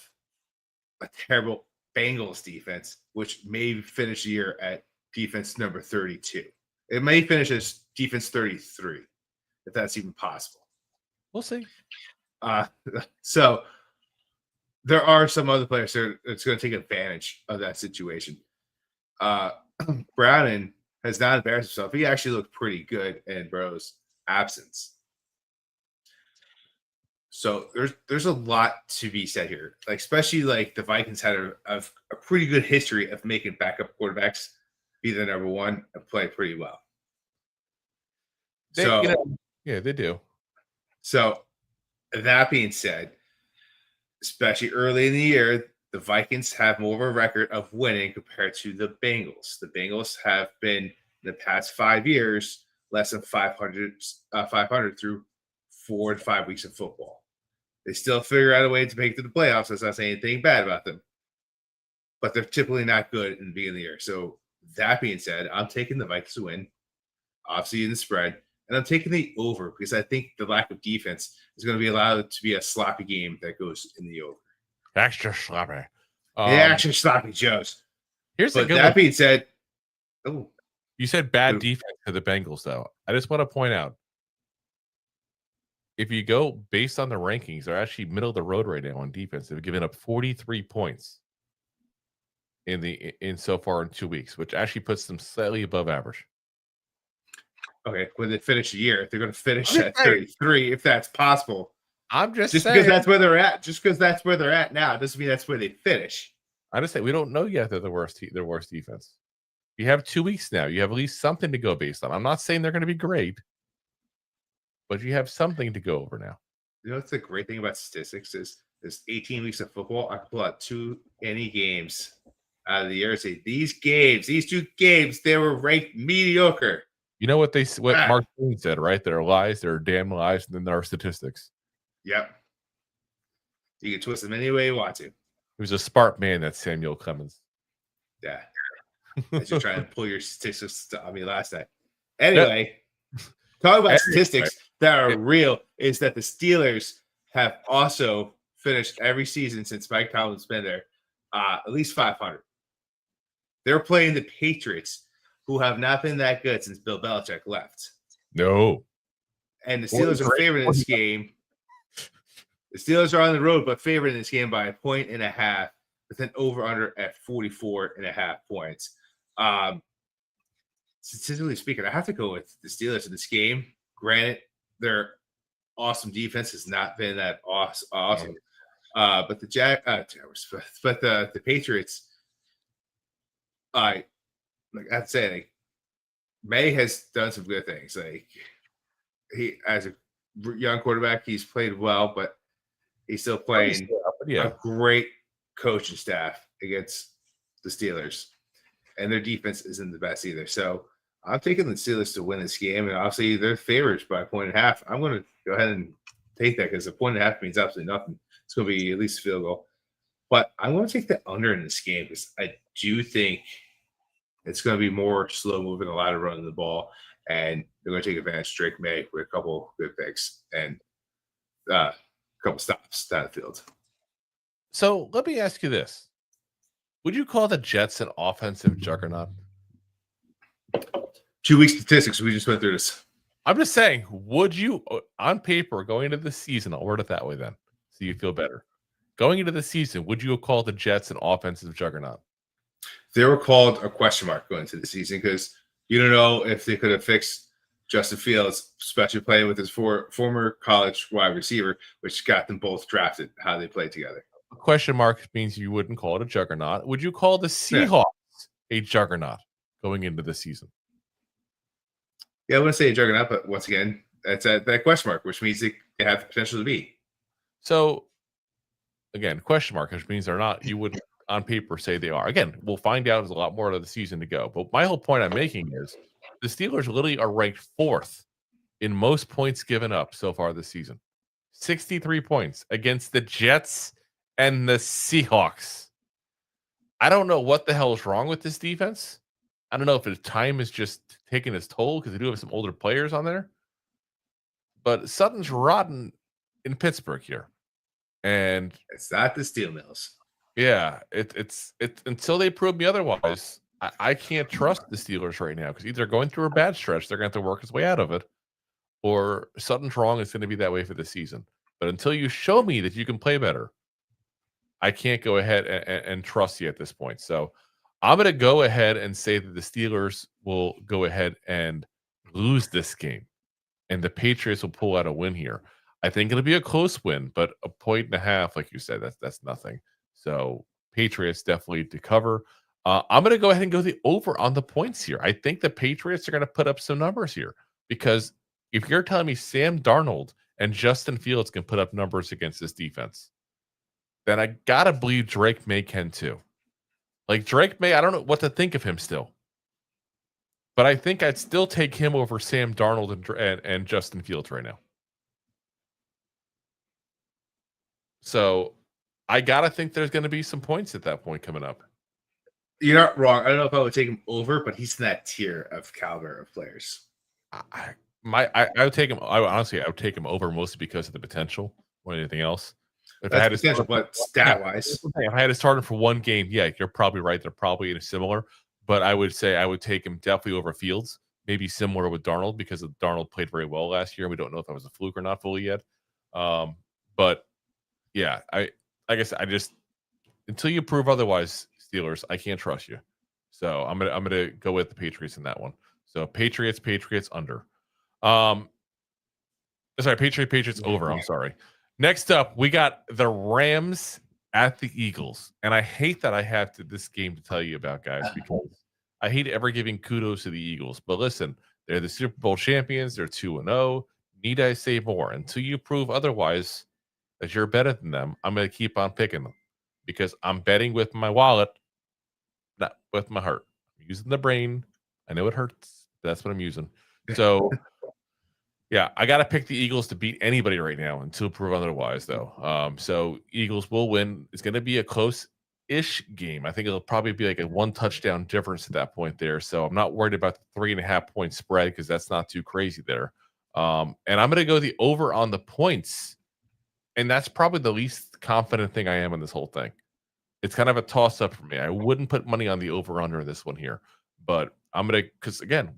Speaker 1: a terrible Bengals defense, which may finish the year at defense number 32. It may finish as defense 33, if that's even possible.
Speaker 2: We'll see.
Speaker 1: So there are some other players that's going to take advantage of that situation. Browning has not embarrassed himself. He actually looked pretty good in Burrow's absence. So there's a lot to be said here, like, especially like the Vikings had a pretty good history of making backup quarterbacks be the number one and play pretty well.
Speaker 2: They do. So
Speaker 1: that being said, especially early in the year, the Vikings have more of a record of winning compared to the Bengals. The Bengals have been, in the past 5 years, less than 500 through 4 to 5 weeks of football. They still figure out a way to make it to the playoffs. That's not saying anything bad about them. But they're typically not good in the beginning of the year. So that being said, I'm taking the Vikings to win, obviously in the spread. And I'm taking the over because I think the lack of defense is going to be allowed to be a sloppy game that goes in the over.
Speaker 2: Extra sloppy.
Speaker 1: Extra sloppy, Joes. That being said,
Speaker 2: you said bad defense to the Bengals, though. I just want to point out, if you go based on the rankings, they're actually middle of the road right now on defense. They've given up 43 points in so far in 2 weeks, which actually puts them slightly above average.
Speaker 1: Okay, when they finish the year, they're going to finish at 33 if that's possible.
Speaker 2: I'm just
Speaker 1: saying, because that's where they're at. Just because that's where they're at now doesn't mean that's where they finish.
Speaker 2: I just say we don't know yet that they're their worst defense. You have 2 weeks now. You have at least something to go based on. I'm not saying they're going to be great, but you have something to go over now.
Speaker 1: You know what's the great thing about statistics is there's 18 weeks of football. I can pull out any games out of the year and say these 2 games, they were ranked mediocre.
Speaker 2: You know what Mark Twain said, right? There are lies, there are damn lies, and then there are statistics.
Speaker 1: Yep. You can twist them any way you want to.
Speaker 2: He was a smart man, that Samuel Clemens.
Speaker 1: Yeah. As you're trying to pull your statistics on me last night. Anyway, talking about statistics that are real is that the Steelers have also finished every season since Mike Tomlin's been there at least 500. They're playing the Patriots, who have not been that good since Bill Belichick left.
Speaker 2: No.
Speaker 1: And the Steelers are favored in this game. The Steelers are on the road, but favored in this game by 1.5, with an over-under at 44.5 points. Statistically speaking, I have to go with the Steelers in this game. Granted, their awesome defense has not been that awesome. But the Patriots, I have to say, May has done some good things. Like, he, as a young quarterback, he's played well, but he's still playing a great coaching staff against the Steelers, and their defense isn't the best either. So I'm taking the Steelers to win this game, and obviously they're favorites by 1.5. I'm going to go ahead and take that because 1.5 means absolutely nothing. It's going to be at least a field goal. But I'm going to take the under in this game because I do think it's going to be more slow moving, a lot of running the ball, and they're going to take advantage of Drake May with a couple good picks and a couple stops down the field.
Speaker 2: So let me ask you this. Would you call the Jets an offensive juggernaut?
Speaker 1: 2 week statistics. We just went through this.
Speaker 2: I'm just saying, would you, on paper, going into the season, I'll word it that way then, so you feel better. Going into the season, would you call the Jets an offensive juggernaut?
Speaker 1: They were called a question mark going into the season because you don't know if they could have fixed Justin Fields, especially playing with his former college wide receiver, which got them both drafted, how they played together.
Speaker 2: A question mark means you wouldn't call it a juggernaut. Would you call the Seahawks a juggernaut going into the season?
Speaker 1: Yeah, I wouldn't say a juggernaut, but once again, that's that question mark, which means they have the potential to be.
Speaker 2: So, again, question mark, which means they're not. You wouldn't, on paper, say they are. Again, we'll find out. There's a lot more of the season to go. But my whole point I'm making is the Steelers literally are ranked 4th in most points given up so far this season. 63 points against the Jets and the Seahawks. I don't know what the hell is wrong with this defense. I don't know if his time is just taking its toll because they do have some older players on there. But Sutton's rotten in Pittsburgh here. And
Speaker 1: it's not the Steel Mills.
Speaker 2: Yeah, it's until they prove me otherwise, I can't trust the Steelers right now because either going through a bad stretch, they're going to have to work his way out of it, or something's wrong. It's going to be that way for the season. But until you show me that you can play better, I can't go ahead and trust you at this point. So I'm going to go ahead and say that the Steelers will go ahead and lose this game, and the Patriots will pull out a win here. I think it'll be a close win, but 1.5 points, like you said, that's nothing. So Patriots definitely to cover. I'm going to go ahead and go the over on the points here. I think the Patriots are going to put up some numbers here because if you're telling me Sam Darnold and Justin Fields can put up numbers against this defense, then I got to believe Drake May can too. Like Drake May, I don't know what to think of him still. But I think I'd still take him over Sam Darnold and Justin Fields right now. So I got to think there's going to be some points at that point coming up.
Speaker 1: You're not wrong. I don't know if I would take him over, but he's in that tier of caliber of players.
Speaker 2: I would take him. I would take him over mostly because of the potential more than anything else. If I had
Speaker 1: potential, but stat wise,
Speaker 2: if I had to start him for one game, yeah, you're probably right. They're probably in a similar, but I would say I would take him definitely over Fields, maybe similar with Darnold because Darnold played very well last year. We don't know if that was a fluke or not fully yet. But yeah, like I said, I just until you prove otherwise, Steelers, I can't trust you. So I'm gonna go with the Patriots in that one. So Patriots under. Patriots over. I'm sorry. Next up, we got the Rams at the Eagles, and I hate that I have this game to tell you about, guys, because I hate ever giving kudos to the Eagles. But listen, they're the Super Bowl champions. They're 2-0. Need I say more? Until you prove otherwise that you're better than them, I'm going to keep on picking them because I'm betting with my wallet, not with my heart. I'm using the brain. I know it hurts, but that's what I'm using. So, yeah, I got to pick the Eagles to beat anybody right now until prove otherwise, though. So Eagles will win. It's going to be a close-ish game. I think it'll probably be like a 1 touchdown difference at that point there. So I'm not worried about the 3.5 point spread because that's not too crazy there. And I'm going to go the over on the points. And that's probably the least confident thing I am in this whole thing. It's kind of a toss-up for me. I wouldn't put money on the over-under this one here. But I'm going to, because again,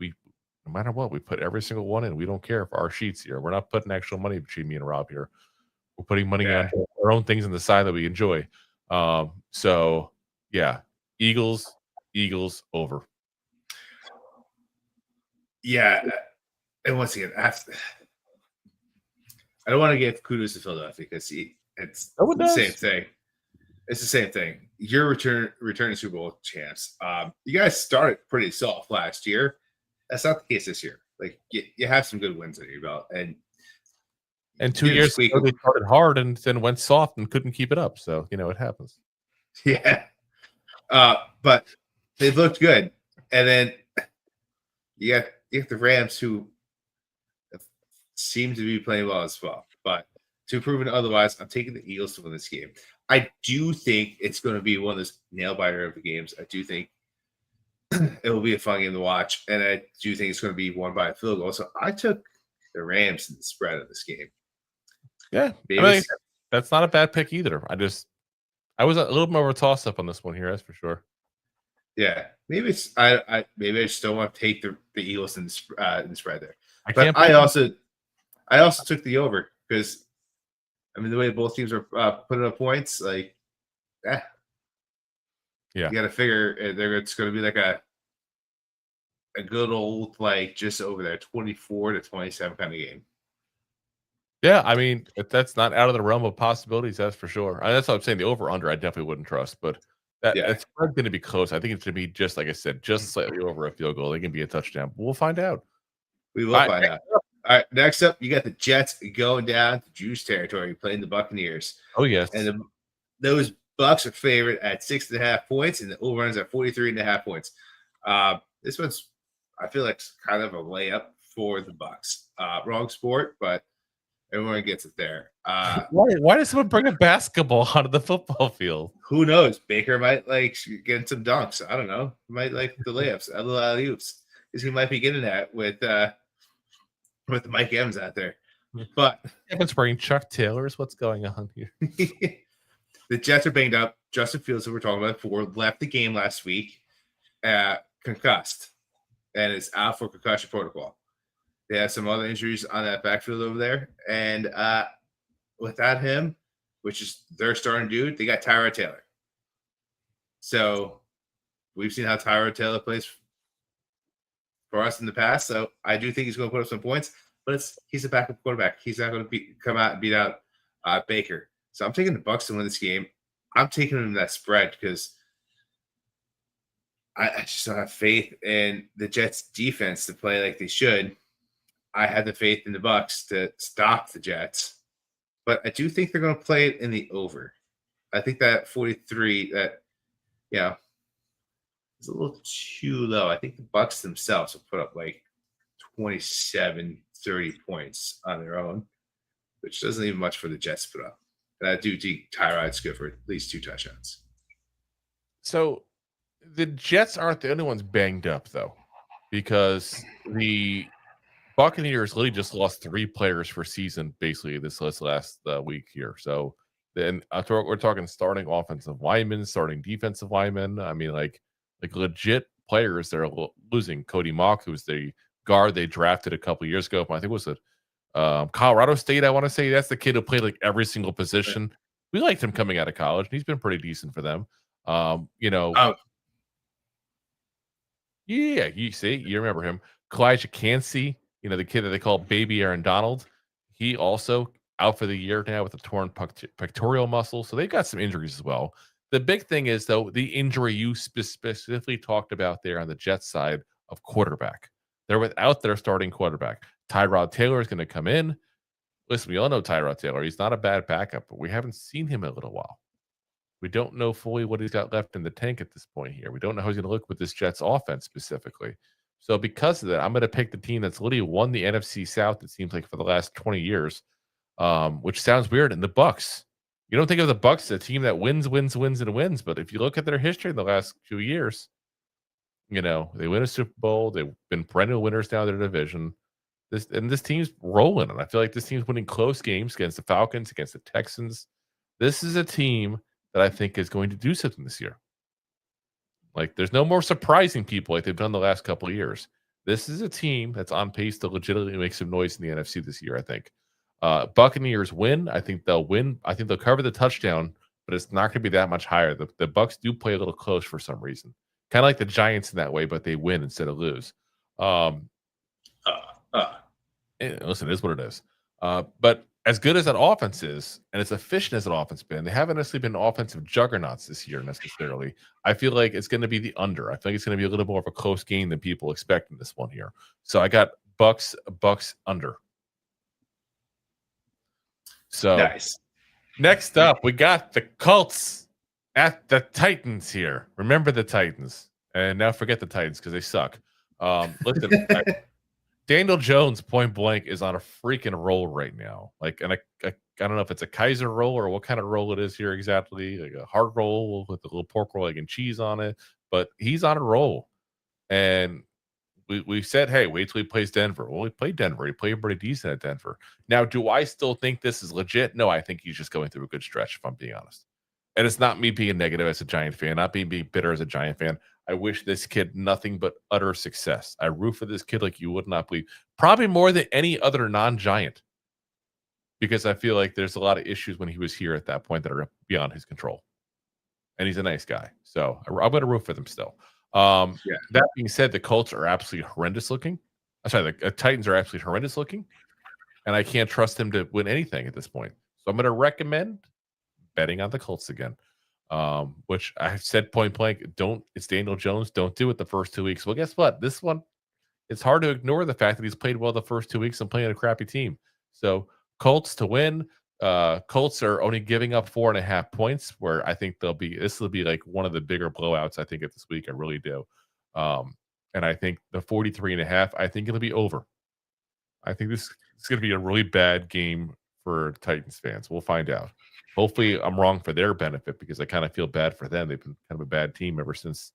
Speaker 2: no matter what, we put every single one in. We don't care for our sheets here. We're not putting actual money between me and Rob here. We're putting money on our own things on the side that we enjoy. So, yeah, Eagles over.
Speaker 1: Yeah. And once again, I don't want to give kudos to Philadelphia because it's the same thing. It's the same thing. Your returning Super Bowl champs. You guys started pretty soft last year. That's not the case this year. Like you have some good wins under your belt, and
Speaker 2: 2 years ago they started hard and then went soft and couldn't keep it up. So it happens.
Speaker 1: Yeah, but they looked good, and then you have the Rams who seem to be playing well as well. But to prove it otherwise, I'm taking the Eagles to win this game. I do think it's going to be one of those nail biter of the games. I do think it will be a fun game to watch, and I do think it's going to be won by a field goal. So I took the Rams in the spread of this game.
Speaker 2: Yeah, that's not a bad pick either. I was a little more of a toss-up on this one here, that's for sure.
Speaker 1: Yeah, maybe it's I just don't want to take the Eagles in the spread there. But I also took the over because the way both teams are putting up points, like, you got to figure it's going to be like a a good old just over there 24-27 kind of game.
Speaker 2: Yeah, I mean, if that's not out of the realm of possibilities, that's for sure. That's what I'm saying. The over/under, I definitely wouldn't trust, but
Speaker 1: Yeah.
Speaker 2: it's going to be close. I think it's going to be just like I said, just slightly over a field goal. It can be a touchdown. We'll find out.
Speaker 1: We will find out. All right, next up, you got the Jets going down to Juice territory, playing the Buccaneers.
Speaker 2: Oh yes,
Speaker 1: And those Bucks are favored at 6.5 points, and the over-runs at 43.5 points. This one's, I feel like, kind of a layup for the Bucks. Wrong sport, but everyone gets it there.
Speaker 2: why does someone bring a basketball onto the football field?
Speaker 1: Who knows? Baker might get some dunks. I don't know. He might like the layups, a little alley-oops, because he might be getting that with Mike Evans out there. But
Speaker 2: Evans wearing Chuck Taylors. What's going on here?
Speaker 1: the Jets are banged up. Justin Fields, who we're talking about before, left the game last week, concussed, and is out for concussion protocol. They have some other injuries on that backfield over there. And without him, which is their starting dude, they got Tyrone Taylor. So we've seen how Tyrone Taylor plays for us in the past. So I do think he's going to put up some points, but he's a backup quarterback. He's not going to come out and beat out Baker. So I'm taking the Bucs to win this game. I'm taking them that spread because I just don't have faith in the Jets defense to play like they should. I had the faith in the Bucs to stop the Jets, but I do think they're going to play it in the over. I think that 43, is a little too low. I think the Bucs themselves will put up 27, 30 points on their own, which doesn't leave much for the Jets to put up. And I do think Tyrod's good for at least 2 touchdowns.
Speaker 2: So the Jets aren't the only ones banged up, though, because the Buccaneers literally just lost 3 players for season basically this last week here. So then we're talking starting offensive linemen, starting defensive linemen. I mean, like legit players that are losing. Cody Mock, who's the guard they drafted a couple of years ago. I think it was Colorado State, I want to say. That's the kid who played every single position. We liked him coming out of college, and he's been pretty decent for them. Yeah, you remember him. Kalijah Cansey, the kid that they call Baby Aaron Donald. He also out for the year now with a torn pectoral muscle. So they've got some injuries as well. The big thing is, though, the injury you specifically talked about there on the Jets side of quarterback. They're without their starting quarterback. Tyrod Taylor is going to come in. Listen, we all know Tyrod Taylor. He's not a bad backup, but we haven't seen him in a little while. We don't know fully what he's got left in the tank at this point here. We don't know how he's going to look with this Jets offense specifically. So because of that, I'm going to pick the team that's literally won the NFC South, it seems like, for the last 20 years, which sounds weird, in the Bucs. You don't think of the Bucs as a team that wins, but if you look at their history in the last few years, they win a Super Bowl. They've been perennial winners now in their division. This team's rolling, and I feel like this team's winning close games against the Falcons, against the Texans. This is a team that I think is going to do something this year. There's no more surprising people like they've done the last couple of years. This is a team that's on pace to legitimately make some noise in the NFC this year, I think. Buccaneers win. I think they'll win. I think they'll cover the touchdown, but it's not going to be that much higher. The Bucs do play a little close for some reason. Kind of like the Giants in that way, but they win instead of lose. Listen, it is what it is. But as good as that offense is, and as efficient as that offense has been, they haven't necessarily been offensive juggernauts this year necessarily. I feel like it's going to be the under. I think it's going to be a little more of a close game than people expect in this one here. So I got Bucs under. So
Speaker 1: nice.
Speaker 2: Next up, we got the Colts at the Titans here. Remember the Titans, and now forget the Titans because they suck. Listen, Daniel Jones, point blank, is on a freaking roll right now. And I don't know if it's a Kaiser roll or what kind of roll it is here exactly, like a hard roll with a little pork roll, egg, and cheese on it. But he's on a roll, and we said, hey, wait till he plays Denver. Well, he played Denver. He played pretty decent at Denver. Now, do I still think this is legit? No, I think he's just going through a good stretch, if I'm being honest. And it's not me being negative as a Giant fan, not being bitter as a Giant fan. I wish this kid nothing but utter success. I root for this kid like you would not believe. Probably more than any other non-Giant. Because I feel like there's a lot of issues when he was here at that point that are beyond his control. And he's a nice guy. So I'm going to root for them still. That being said, the Colts are absolutely horrendous looking. I'm sorry, the Titans are absolutely horrendous looking, and I can't trust them to win anything at this point. So I'm going to recommend betting on the Colts again, which I've said point blank, don't. It's Daniel Jones. Don't do it the first 2 weeks. Well, guess what? This one, it's hard to ignore the fact that he's played well the first 2 weeks and playing a crappy team. So Colts to win. Colts are only giving up 4.5 points, where I think this will be like one of the bigger blowouts I think at this week. I really do. And I think the 43.5, I think it'll be over. I think this is going to be a really bad game for Titans fans. We'll find out. Hopefully I'm wrong for their benefit, because I kind of feel bad for them. They've been kind of a bad team ever since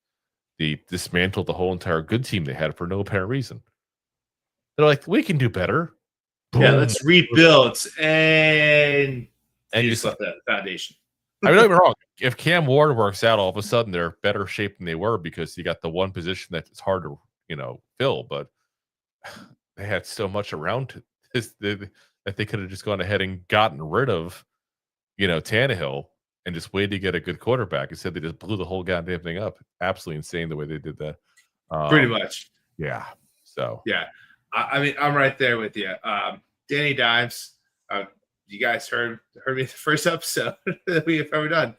Speaker 2: they dismantled the whole entire good team they had for no apparent reason. They're like, we can do better.
Speaker 1: Yeah,
Speaker 2: Boom.
Speaker 1: let's rebuild, and you just left that foundation.
Speaker 2: I mean, don't get me wrong. If Cam Ward works out, all of a sudden they're better shape than they were, because you got the one position that it's hard to, fill. But they had so much around this that they could have just gone ahead and gotten rid of, Tannehill and just waited to get a good quarterback. Instead, they just blew the whole goddamn thing up. Absolutely insane the way they did that.
Speaker 1: Pretty much.
Speaker 2: Yeah. So.
Speaker 1: Yeah. I mean, I'm right there with you. Danny Dimes, you guys heard me the first episode that we have ever done.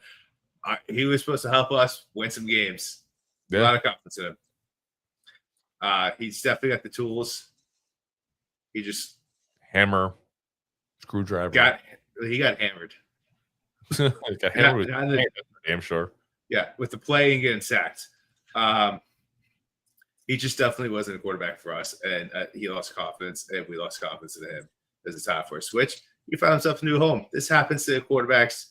Speaker 1: He was supposed to help us win some games.
Speaker 2: Yeah.
Speaker 1: A lot of confidence in him. He's definitely got the tools. He just
Speaker 2: hammer, screwdriver.
Speaker 1: He got hammered.
Speaker 2: He got hammered with damn sure.
Speaker 1: Yeah, with the play and getting sacked. He just definitely wasn't a quarterback for us, and he lost confidence, and we lost confidence in him as a time for a switch. He found himself a new home. This happens to quarterbacks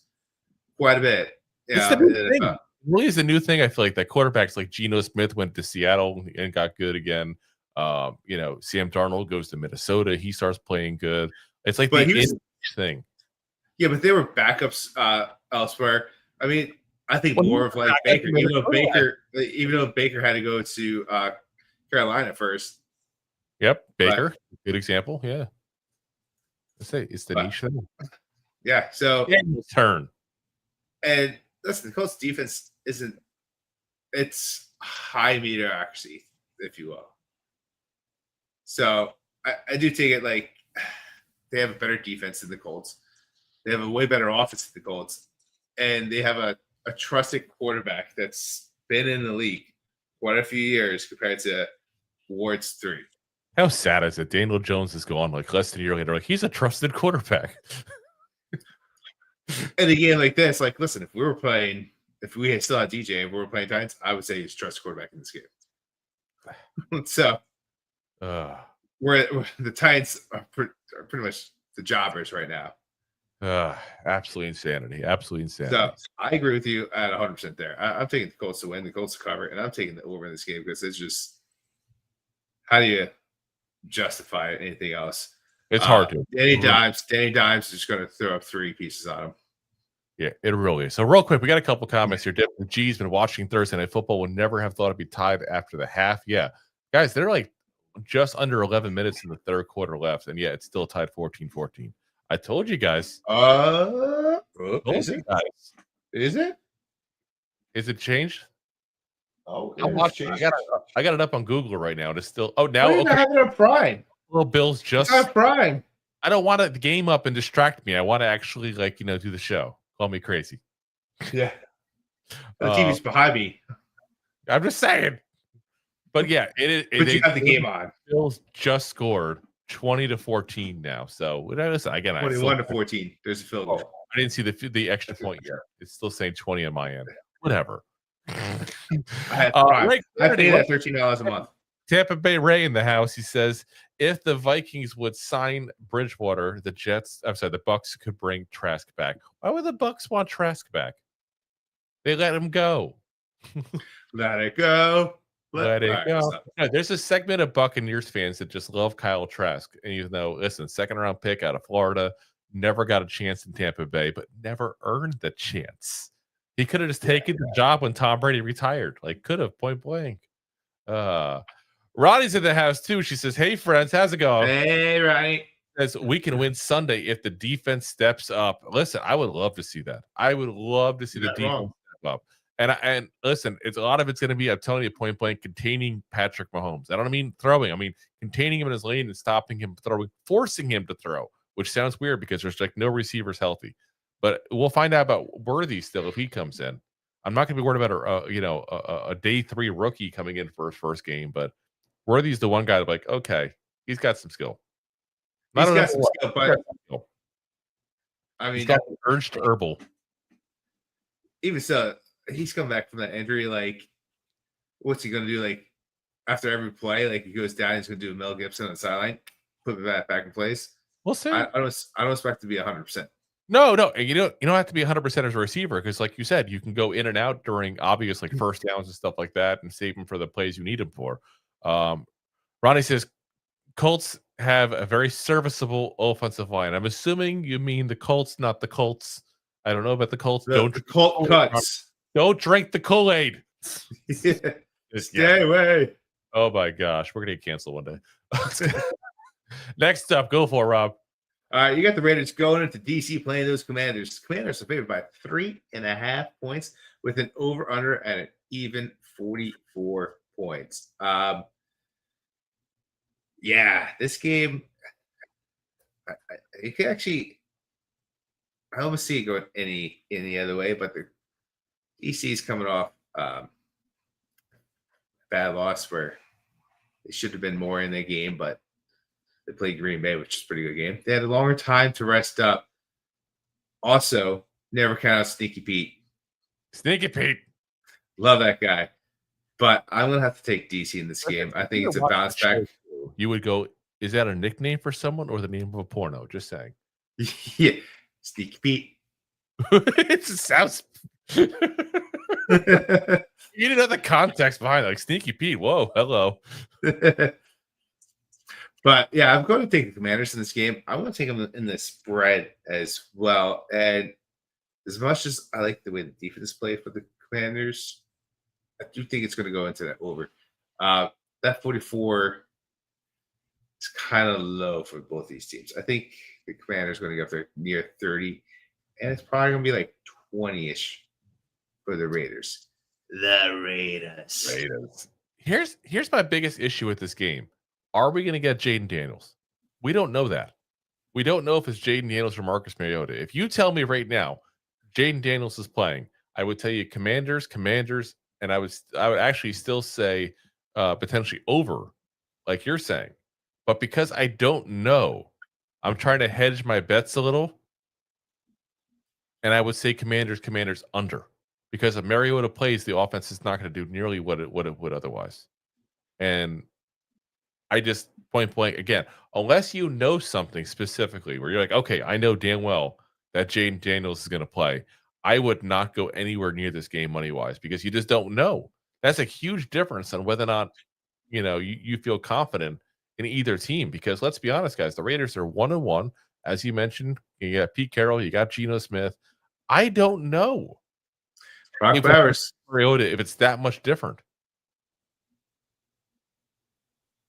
Speaker 1: quite a bit.
Speaker 2: It's the new thing. It really is a new thing. I feel like that quarterbacks like Geno Smith went to Seattle and got good again. Sam Darnold goes to Minnesota. He starts playing good. It's like the thing. Yeah,
Speaker 1: but they were backups elsewhere. I mean, I think more of like Baker. Even though Baker had to go to Carolina first.
Speaker 2: Yep, Baker, good example. Yeah, let's say it's the niche thing.
Speaker 1: Yeah, so
Speaker 2: Daniel's turn.
Speaker 1: And listen, the Colts defense it's high meter accuracy, if you will. So I do take it like they have a better defense than the Colts. They have a way better offense than the Colts. And they have a trusted quarterback that's been in the league quite a few years compared to Ward's 3.
Speaker 2: How sad is it? Daniel Jones is gone like less than a year later. Like, he's a trusted quarterback.
Speaker 1: In a game like this, like, listen, if we had still had DJ and we were playing Titans, I would say he's a trusted quarterback in this game. So, where the Titans are pretty much the jobbers right now.
Speaker 2: Absolutely insanity. Absolutely insanity.
Speaker 1: So I agree with you at 100% there. I'm taking the Colts to win, the Colts to cover, and I'm taking the over in this game because it's just, how do you justify anything else?
Speaker 2: It's hard to.
Speaker 1: Danny Dimes is just going to throw up 3 pieces on him.
Speaker 2: Yeah, it really is. So real quick, we got a couple comments here. G's been watching Thursday Night Football. Would never have thought it'd be tied after the half. Yeah, guys, they're like just under 11 minutes in the third quarter left, and yeah, it's still tied 14-14. I told you guys.
Speaker 1: Is it? Is it?
Speaker 2: Is it changed?
Speaker 1: Oh,
Speaker 2: I'm watching. I got it up on Google right now. It's still. Oh, now
Speaker 1: okay. I have it on Prime.
Speaker 2: Well, Bills just
Speaker 1: Prime.
Speaker 2: I don't want the game up and distract me. I want to actually do the show. Call me crazy.
Speaker 1: Yeah. The TV's behind me.
Speaker 2: I'm just saying. But yeah, it is.
Speaker 1: But you have the game on.
Speaker 2: Bills just scored 20-14 now. So listen, again,
Speaker 1: 21-14. There's a field goal.
Speaker 2: I didn't see the extra point yet. It's still saying 20 on my end. Whatever.
Speaker 1: I have Prime. I pay that $13 a month.
Speaker 2: Tampa Bay Ray in the house. He says, if the Vikings would sign Bridgewater, the Bucks could bring Trask back. Why would the Bucks want Trask back? They let him go.
Speaker 1: Let it go.
Speaker 2: Let it go. No, there's a segment of Buccaneers fans that just love Kyle Trask. And you know, listen, 2nd round pick out of Florida, never got a chance in Tampa Bay, but never earned the chance. He could have just taken the job when Tom Brady retired. Could have, point blank. Ronnie's in the house too. She says, "Hey friends, how's it going?"
Speaker 1: Hey, Ronnie.
Speaker 2: Says we can win Sunday if the defense steps up. Listen, I would love to see that. I would love to see the defense step up. And listen, it's a lot of it's going to be, I'm telling you, point blank, containing Patrick Mahomes. I don't mean throwing. I mean containing him in his lane and stopping him throwing, forcing him to throw, which sounds weird because there's like no receivers healthy. But we'll find out about Worthy still if he comes in. I'm not going to be worried about a day 3 rookie coming in for his first game, but Worthy's the one guy to be like, okay, he's got some skill.
Speaker 1: He's got some skill, but I mean,
Speaker 2: he's got an urge to herbal.
Speaker 1: Even so, he's come back from that injury. Like, what's he going to do? Like, after every play, like he goes down, he's going to do a Mel Gibson on the sideline, put the back in place.
Speaker 2: We'll see.
Speaker 1: I don't expect to be 100%.
Speaker 2: No, and you don't have to be 100% as a receiver because, like you said, you can go in and out during obvious like first downs and stuff like that, and save them for the plays you need them for. Ronnie says Colts have a very serviceable offensive line. I'm assuming you mean the Colts, not the Colts. I don't know about the Colts.
Speaker 1: The Colt cuts.
Speaker 2: Don't drink the Kool-Aid.
Speaker 1: Stay away.
Speaker 2: Oh my gosh, we're gonna get canceled one day. Next up, go for it, Rob.
Speaker 1: All right, you got the Raiders going into DC playing those Commanders. Commanders are favored by 3.5 points with an over/under at an even 44 points. Yeah, this game, you can actually, I almost see it going any other way, but the DC is coming off bad loss where they should have been more in the game, but they played Green Bay, which is a pretty good game. They had a longer time to rest up. Also, never count out Sneaky Pete.
Speaker 2: Sneaky Pete.
Speaker 1: Love that guy. But I'm going to have to take DC in this game. I think it's a bounce back.
Speaker 2: You would go, is that a nickname for someone or the name of a porno? Just saying.
Speaker 1: Yeah. Sneaky Pete.
Speaker 2: It just sounds... You didn't know the context behind it. Like Sneaky Pete. Whoa, hello.
Speaker 1: But yeah, I'm going to take the Commanders in this game. I want to take them in the spread as well. And as much as I like the way the defense played for the Commanders, I do think it's going to go into that over. That 44 is kind of low for both these teams. I think the Commanders going to go up there near 30, and it's probably going to be like 20-ish for the Raiders. The Raiders.
Speaker 2: Here's my biggest issue with this game. Are we going to get Jaden Daniels? We don't know that. We don't know if it's Jaden Daniels or Marcus Mariota. If you tell me right now, Jaden Daniels is playing, I would tell you Commanders, and I would actually still say potentially over, like you're saying. But because I don't know, I'm trying to hedge my bets a little, and I would say Commanders under. Because if Mariota plays, the offense is not going to do nearly what it would otherwise. And I just point blank again, unless you know something specifically where you're like, okay, I know damn well that Jaden Daniels is going to play, I would not go anywhere near this game money wise because you just don't know. That's a huge difference on whether or not you feel confident in either team. Because let's be honest, guys, the Raiders are 1-1, as you mentioned. You got Pete Carroll, you got Geno Smith. I don't know.
Speaker 1: Brock Bowers,
Speaker 2: Mariota, if it's that much different.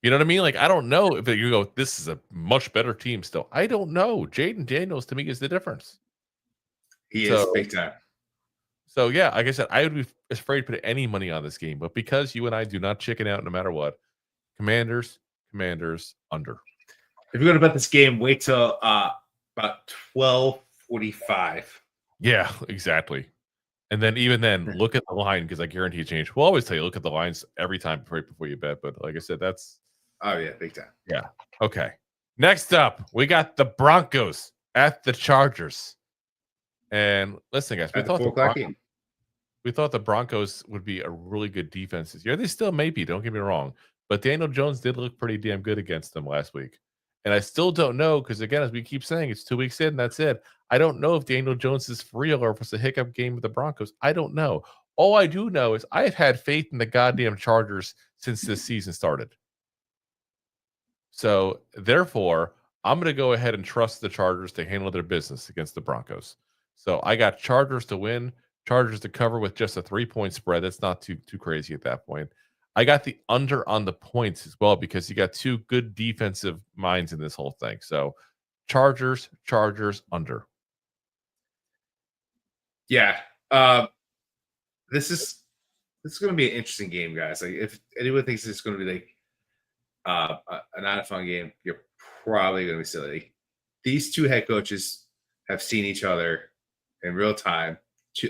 Speaker 2: You know what I mean? Like, I don't know if you go, this is a much better team still. I don't know. Jaden Daniels, to me, is the difference.
Speaker 1: He is big time.
Speaker 2: So, yeah, like I said, I would be afraid to put any money on this game. But because you and I do not chicken out no matter what, Commanders under.
Speaker 1: If you're going to bet this game, wait till about 12:45.
Speaker 2: Yeah, exactly. And then even then, look at the line because I guarantee it change. We'll always tell you, look at the lines every time right before you bet. But like I said, that's...
Speaker 1: Oh, yeah, big time.
Speaker 2: Yeah. Okay. Next up, we got the Broncos at the Chargers. And listen, guys, we thought the Broncos would be a really good defense this year. They still may be, don't get me wrong. But Daniel Jones did look pretty damn good against them last week. And I still don't know, because again, as we keep saying, it's 2 weeks in, and that's it. I don't know if Daniel Jones is for real or if it's a hiccup game with the Broncos. I don't know. All I do know is I've had faith in the goddamn Chargers since this season started. So, therefore, I'm going to go ahead and trust the Chargers to handle their business against the Broncos. So, I got Chargers to win, Chargers to cover with just a 3-point spread. That's not too crazy at that point. I got the under on the points as well because you got two good defensive minds in this whole thing. So, Chargers under.
Speaker 1: Yeah. this is going to be an interesting game, guys. Like, if anyone thinks it's going to be like a not a fun game, you're probably going to be silly. These two head coaches have seen each other in real time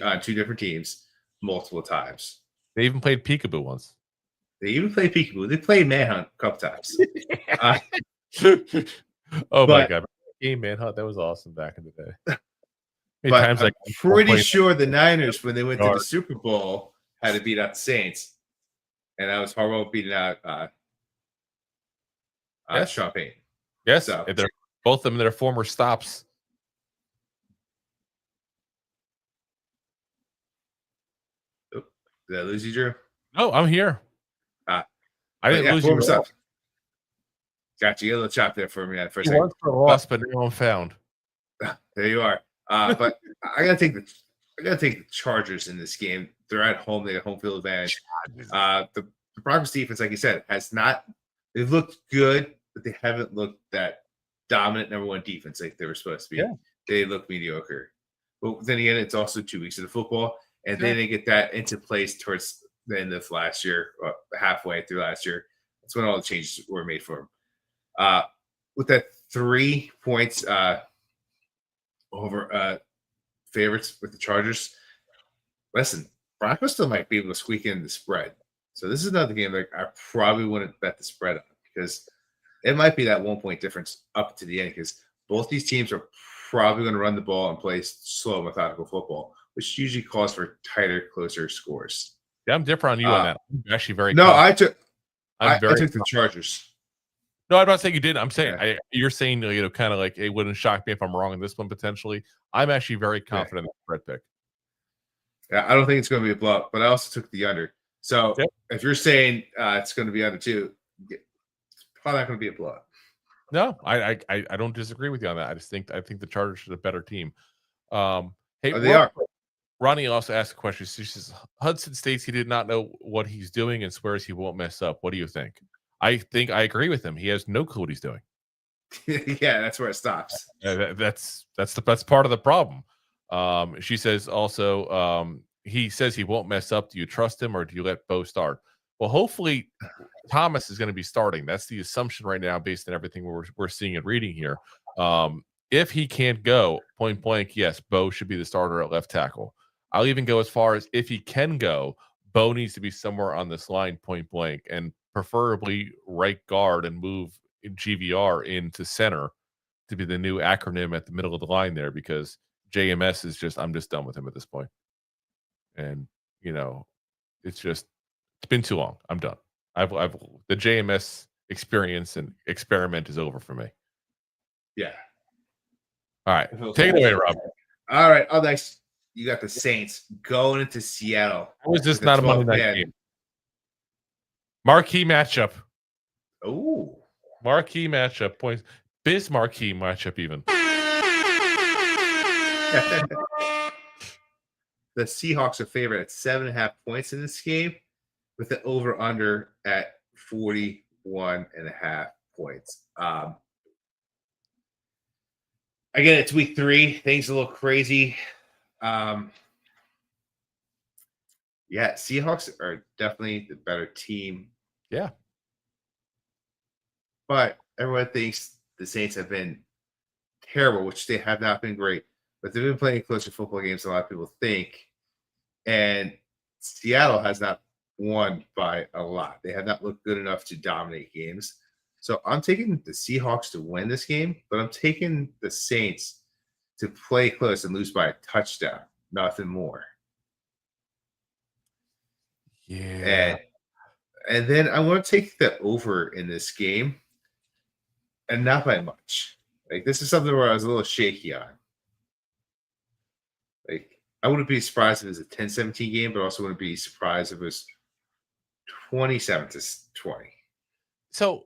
Speaker 1: on two different teams multiple times.
Speaker 2: They even played peekaboo once.
Speaker 1: They played Manhunt a couple times.
Speaker 2: My God. Game Manhunt, that was awesome back in the day.
Speaker 1: But
Speaker 2: times
Speaker 1: I'm pretty sure the Niners, when they went to the Super Bowl, had to beat out the Saints. And that was Harbaugh beating out Sean Payton.
Speaker 2: Yes,
Speaker 1: So,
Speaker 2: they're both of them, their former stops.
Speaker 1: Did I lose you, Drew?
Speaker 2: No, I'm here. I didn't lose you.
Speaker 1: Stuff. Got you. A little chop there for me at first.
Speaker 2: Lost, but now I'm found.
Speaker 1: There you are. But I gotta take the Chargers in this game. They're at home. They got home field advantage. The Broncos defense, like you said, they've looked good, but they haven't looked that dominant number one defense like they were supposed to be.
Speaker 2: Yeah.
Speaker 1: They look mediocre. But then again, it's also 2 weeks of the football, and then they get that into place towards the end of last year, or halfway through last year. That's when all the changes were made for them. With that 3 points over favorites with the Chargers, listen, Broncos still might be able to squeak in the spread. So this is another game that I probably wouldn't bet the spread on, because it might be that 1 point difference up to the end, because both these teams are probably going to run the ball and play slow, methodical football, which usually calls for tighter, closer scores.
Speaker 2: Yeah, I'm different on you on that. I'm actually very
Speaker 1: I took the Chargers.
Speaker 2: No, I'm not saying you didn't. I'm saying you're saying, kind of like it wouldn't shock me if I'm wrong in this one potentially. I'm actually very confident in the spread pick.
Speaker 1: Yeah, I don't think it's going to be a blowout, but I also took the under. So if you're saying it's going to be under 2, it's probably not going to be a blowout.
Speaker 2: No, I don't disagree with you on that. I think the Chargers are a better team. Hey,
Speaker 1: they are.
Speaker 2: Ronnie also asked a question. She says Hudson states he did not know what he's doing and swears he won't mess up. What do you think? I think I agree with him. He has no clue what he's doing.
Speaker 1: Yeah, that's where it stops.
Speaker 2: That's part of the problem. She says also he says he won't mess up. Do you trust him, or do you let Bo start? Well, hopefully Thomas is going to be starting. That's the assumption right now based on everything we're seeing and reading here. If he can't go point blank, yes, Bo should be the starter at left tackle. I'll even go as far as if he can go, Bo needs to be somewhere on this line point blank, and preferably right guard, and move GVR into center to be the new acronym at the middle of the line there, because JMS is I'm just done with him at this point. And, it's been too long. I'm done. The JMS experience and experiment is over for me.
Speaker 1: Yeah.
Speaker 2: All right. Take it away, Rob.
Speaker 1: All right. Up next, you got the Saints going into Seattle.
Speaker 2: How is this not a Monday night game? Marquee matchup.
Speaker 1: Oh.
Speaker 2: Marquee matchup. Points. Marquee matchup even.
Speaker 1: The Seahawks are favored at 7.5 points in this game, with the over-under at 41.5 points. Again, it's week 3. Things are a little crazy. Seahawks are definitely the better team.
Speaker 2: Yeah.
Speaker 1: But everyone thinks the Saints have been terrible, which they have not been great. But they've been playing closer football games than a lot of people think. And Seattle has not won by a lot. They have not looked good enough to dominate games. So I'm taking the Seahawks to win this game, but I'm taking the Saints to play close and lose by a touchdown. Nothing more.
Speaker 2: Yeah.
Speaker 1: And then I want to take the over in this game, and not by much. Like, this is something where I was a little shaky on. Like, I wouldn't be surprised if it was a 10-17 game, but also wouldn't be surprised if it was 27-20.
Speaker 2: So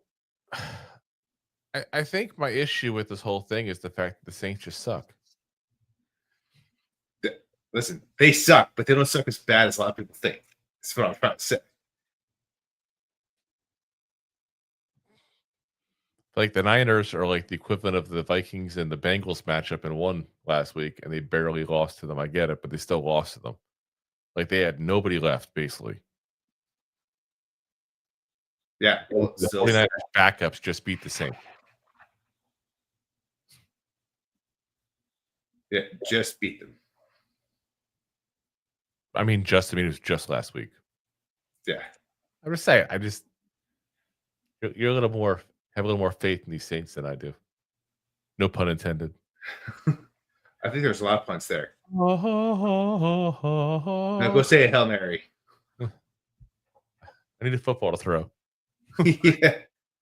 Speaker 2: I think my issue with this whole thing is the fact that the Saints just suck.
Speaker 1: Listen, they suck, but they don't suck as bad as a lot of people think. That's what I'm trying to say.
Speaker 2: Like, the Niners are like the equivalent of the Vikings and the Bengals matchup and won last week, and they barely lost to them. I get it, but they still lost to them. Like they had nobody left, basically.
Speaker 1: Yeah. Well,
Speaker 2: The
Speaker 1: still
Speaker 2: 49ers backups just beat the Saints.
Speaker 1: yeah, just beat them.
Speaker 2: I mean, it was just last week.
Speaker 1: Yeah.
Speaker 2: I'm just saying, you're a little more, have a little more faith in these Saints than I do. No pun intended.
Speaker 1: I think there's a lot of punts there.
Speaker 2: No,
Speaker 1: Now go say a Hail Mary.
Speaker 2: I need a football to throw.
Speaker 1: Yeah.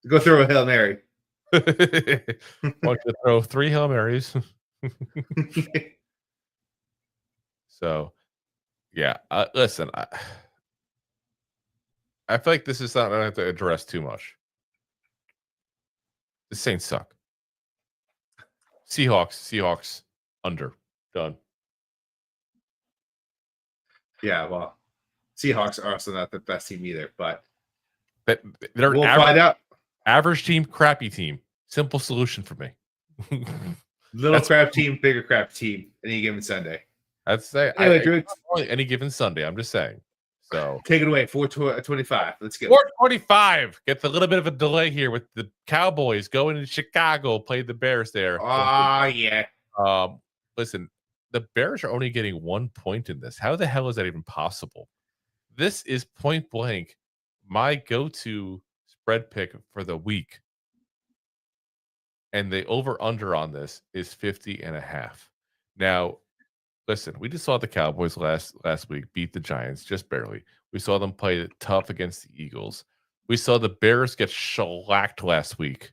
Speaker 1: Go throw a Hail Mary.
Speaker 2: I want you to throw 3 Hail Marys. So, yeah. Listen, I feel like this is something I don't have to address too much. The Saints suck. Seahawks under. Done.
Speaker 1: Yeah, well, Seahawks are also not the best team either, but
Speaker 2: They're
Speaker 1: we'll find out.
Speaker 2: Average team, crappy team. Simple solution for me.
Speaker 1: Little crap team, bigger crap team, any given Sunday.
Speaker 2: I'd say
Speaker 1: Anyway, Drew,
Speaker 2: any given Sunday. I'm just saying. So
Speaker 1: take it away. 425. Let's go.
Speaker 2: 425. Gets a little bit of a delay here with the Cowboys going to Chicago, played the Bears there.
Speaker 1: Yeah.
Speaker 2: Listen, the Bears are only getting 1 point in this. How the hell is that even possible? This is point blank my go-to spread pick for the week. And the over-under on this is 50.5. Now, listen, we just saw the Cowboys last week beat the Giants just barely. We saw them play tough against the Eagles. We saw the Bears get shellacked last week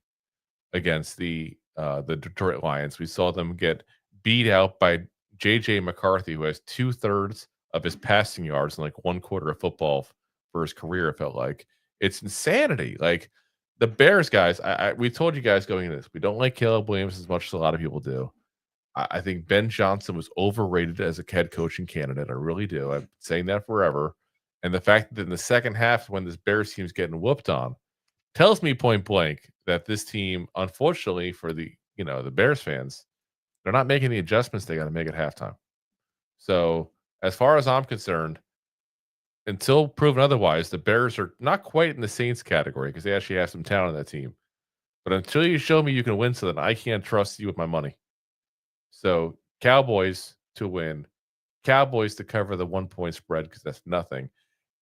Speaker 2: against the Detroit Lions. We saw them get beat out by J.J. McCarthy, who has 2/3 of his passing yards in like 1/4 of football for his career, it felt like. It's insanity. Like, the Bears guys, we told you guys going into this, we don't like Caleb Williams as much as a lot of people do. I think Ben Johnson was overrated as a head coaching candidate. I really do. I've been saying that forever. And the fact that in the second half, when this Bears team's getting whooped on, tells me point blank that this team, unfortunately for the Bears fans, they're not making the adjustments they got to make at halftime. So as far as I'm concerned, until proven otherwise, the Bears are not quite in the Saints category because they actually have some talent on that team. But until you show me you can win something, I can't trust you with my money. So Cowboys to win, Cowboys to cover the 1 point spread because that's nothing.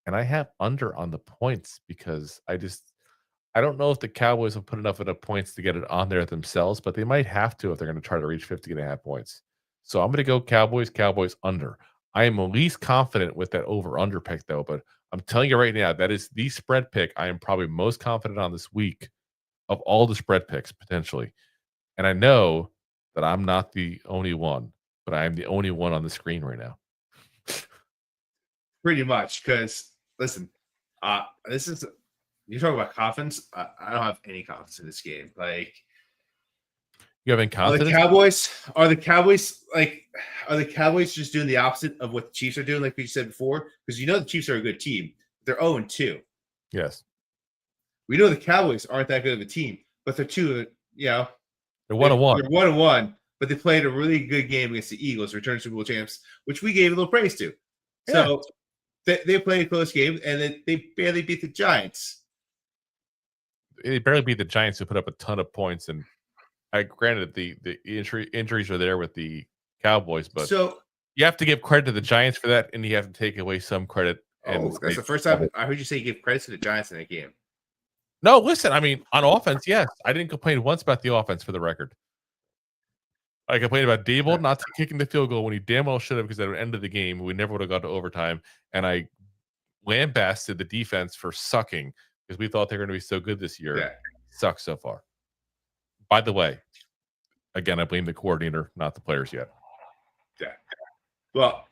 Speaker 2: And I have under on the points because I don't know if the Cowboys will put enough points to get it on there themselves, but they might have to if they're going to try to reach 50.5 points. So I'm going to go Cowboys under. I am least confident with that over-under pick, though, but I'm telling you right now, that is the spread pick I am probably most confident on this week of all the spread picks, potentially. And I know that I'm not the only one, but I am the only one on the screen right now.
Speaker 1: Pretty much, because, listen, this is, you talk about confidence, I don't have any confidence in this game. Like,
Speaker 2: you have any confidence?
Speaker 1: Are the Cowboys just doing the opposite of what the Chiefs are doing, like we said before? Because the Chiefs are a good team. They're 0-2.
Speaker 2: Yes.
Speaker 1: We know the Cowboys aren't that good of a team, but they're
Speaker 2: They're 1-1.
Speaker 1: They're 1-1, but they played a really good game against the Eagles, return Super Bowl champs, which we gave a little praise to.
Speaker 2: Yeah.
Speaker 1: So they played a close game, and then they barely beat the Giants.
Speaker 2: They barely beat the Giants, who put up a ton of points. And granted, the injuries are there with the Cowboys, but
Speaker 1: so
Speaker 2: you have to give credit to the Giants for that, and you have to take away some credit.
Speaker 1: That's the first time I heard you say you give credit to the Giants in that game.
Speaker 2: No, listen, I mean, on offense, yes. I didn't complain once about the offense, for the record. I complained about Dable not kicking the field goal when he damn well should have, because at the end of the game, we never would have got to overtime. And I lambasted the defense for sucking because we thought they were going to be so good this year.
Speaker 1: Yeah.
Speaker 2: Sucks so far. By the way, again, I blame the coordinator, not the players yet.
Speaker 1: Yeah. Well,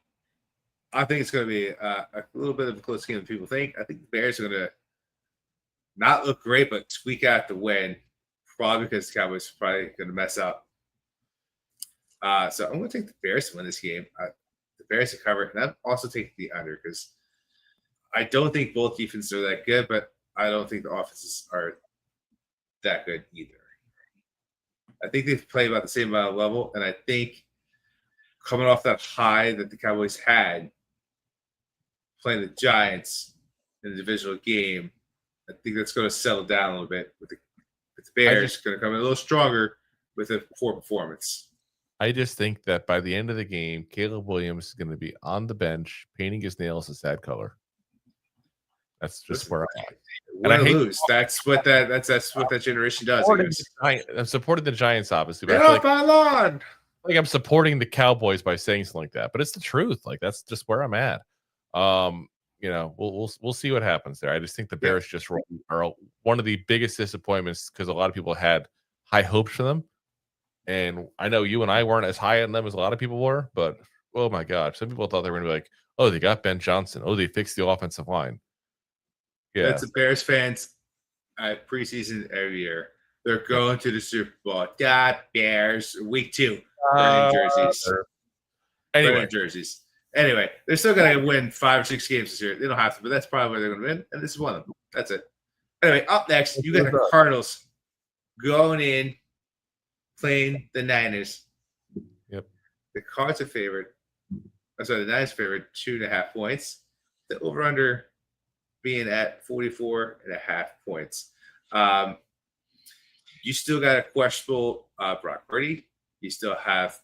Speaker 1: I think it's going to be a little bit of a close game than people think. I think the Bears are going to not look great, but squeak out the win, probably because the Cowboys are probably going to mess up. So I'm going to take the Bears to win this game. The Bears to cover, and I'm also taking the under because I don't think both defenses are that good, but I don't think the offenses are that good either. I think they play about the same amount of level, and I think coming off that high that the Cowboys had, playing the Giants in the divisional game. I think that's going to settle down a little bit with the Bears going to come in a little stronger with a poor performance.
Speaker 2: I just think that by the end of the game, Caleb Williams is going to be on the bench painting his nails a sad color. That's just where I'm at.
Speaker 1: Win or lose. That's what that generation does.
Speaker 2: I'm supporting the Giants, obviously. But
Speaker 1: Get off my lawn.
Speaker 2: I'm supporting the Cowboys by saying something like that, but it's the truth. Like, that's just where I'm at. We'll see what happens there. I just think the Bears just are one of the biggest disappointments because a lot of people had high hopes for them. And I know you and I weren't as high on them as a lot of people were, but oh my God, some people thought they were going to be like, oh, they got Ben Johnson. Oh, they fixed the offensive line. Yeah.
Speaker 1: That's the Bears fans at preseason every year. They're going to the Super Bowl. Got Bears week 2. Burning jerseys.
Speaker 2: Anyway.
Speaker 1: Jerseys. Anyway, they're still going to win 5 or 6 games this year. They don't have to, but that's probably where they're going to win. And this is one of them. That's it. Anyway, up next, you got the Cardinals going in, playing the Niners.
Speaker 2: Yep.
Speaker 1: The Cards are favored. The Niners are favored 2.5 points. The over-under being at 44.5 points. You still got a questionable Brock Purdy. You still have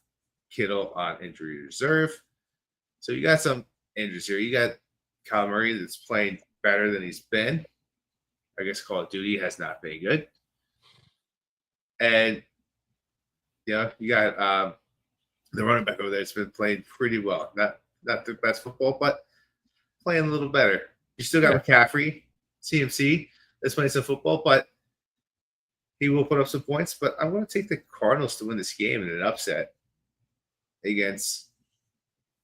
Speaker 1: Kittle on injury reserve. So you got some injuries here. You got Kyle Murray that's playing better than he's been. I guess Call of Duty has not been good. And, you got the running back over there that's been playing pretty well. Not the best football, but playing a little better. You still got McCaffrey, CMC, that's playing some football, but he will put up some points. But I want to take the Cardinals to win this game in an upset against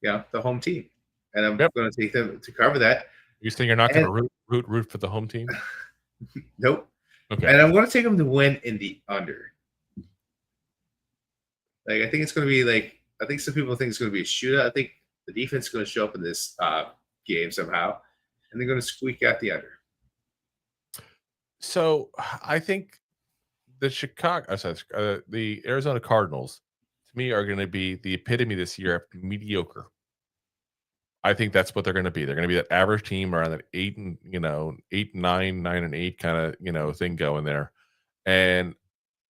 Speaker 1: the home team. And I'm going to take them to cover that.
Speaker 2: You saying you're not going to root for the home team?
Speaker 1: Nope.
Speaker 2: Okay.
Speaker 1: And I'm going to take them to win in the under. I think it's going to be I think some people think it's going to be a shootout. I think the defense is going to show up in this game somehow, and they're going to squeak out the under.
Speaker 2: So I think the Arizona Cardinals, to me, are going to be the epitome this year of mediocre. I think that's what they're going to be. They're going to be that average team around that 8 and 9, 9 and 8 kind of thing going there. And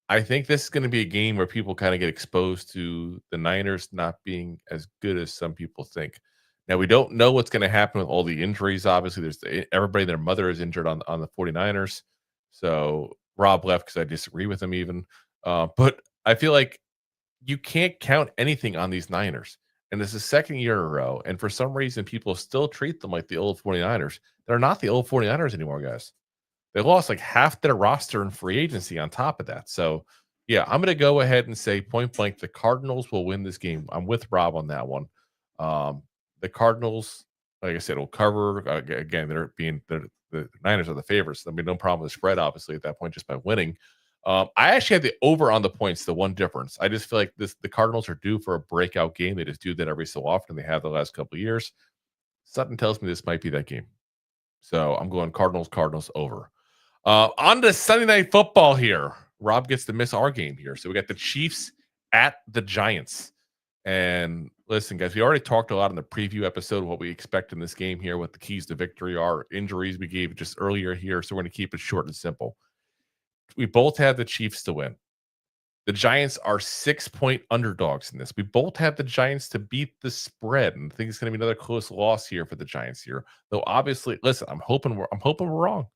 Speaker 2: I think this is going to be a game where people kind of get exposed to the Niners not being as good as some people think. Now, we don't know what's going to happen with all the injuries. Obviously, there's everybody, their mother is injured on the 49ers. So Rob left because I disagree with him even. But I feel like you can't count anything on these Niners. And this is the second year in a row. And for some reason, people still treat them like the old 49ers. They're not the old 49ers anymore, guys. They lost like half their roster in free agency on top of that. So, yeah, I'm going to go ahead and say point blank, the Cardinals will win this game. I'm with Rob on that one. The Cardinals, like I said, will cover. Again, the Niners are the favorites. I mean, no problem with the spread, obviously, at that point, just by winning. I actually had the over on the points, the one difference. I just feel like the Cardinals are due for a breakout game. They just do that every so often. They have the last couple of years. Something tells me this might be that game. So I'm going Cardinals over. On to Sunday Night Football here. Rob gets to miss our game here. So we got the Chiefs at the Giants. And listen, guys, we already talked a lot in the preview episode of what we expect in this game here, what the keys to victory are, injuries we gave just earlier here. So we're going to keep it short and simple. We both have the Chiefs to win. The Giants are 6-point underdogs in this. We both have the Giants to beat the spread, and I think it's going to be another close loss here for the Giants here. Though obviously, listen, I'm hoping we're wrong.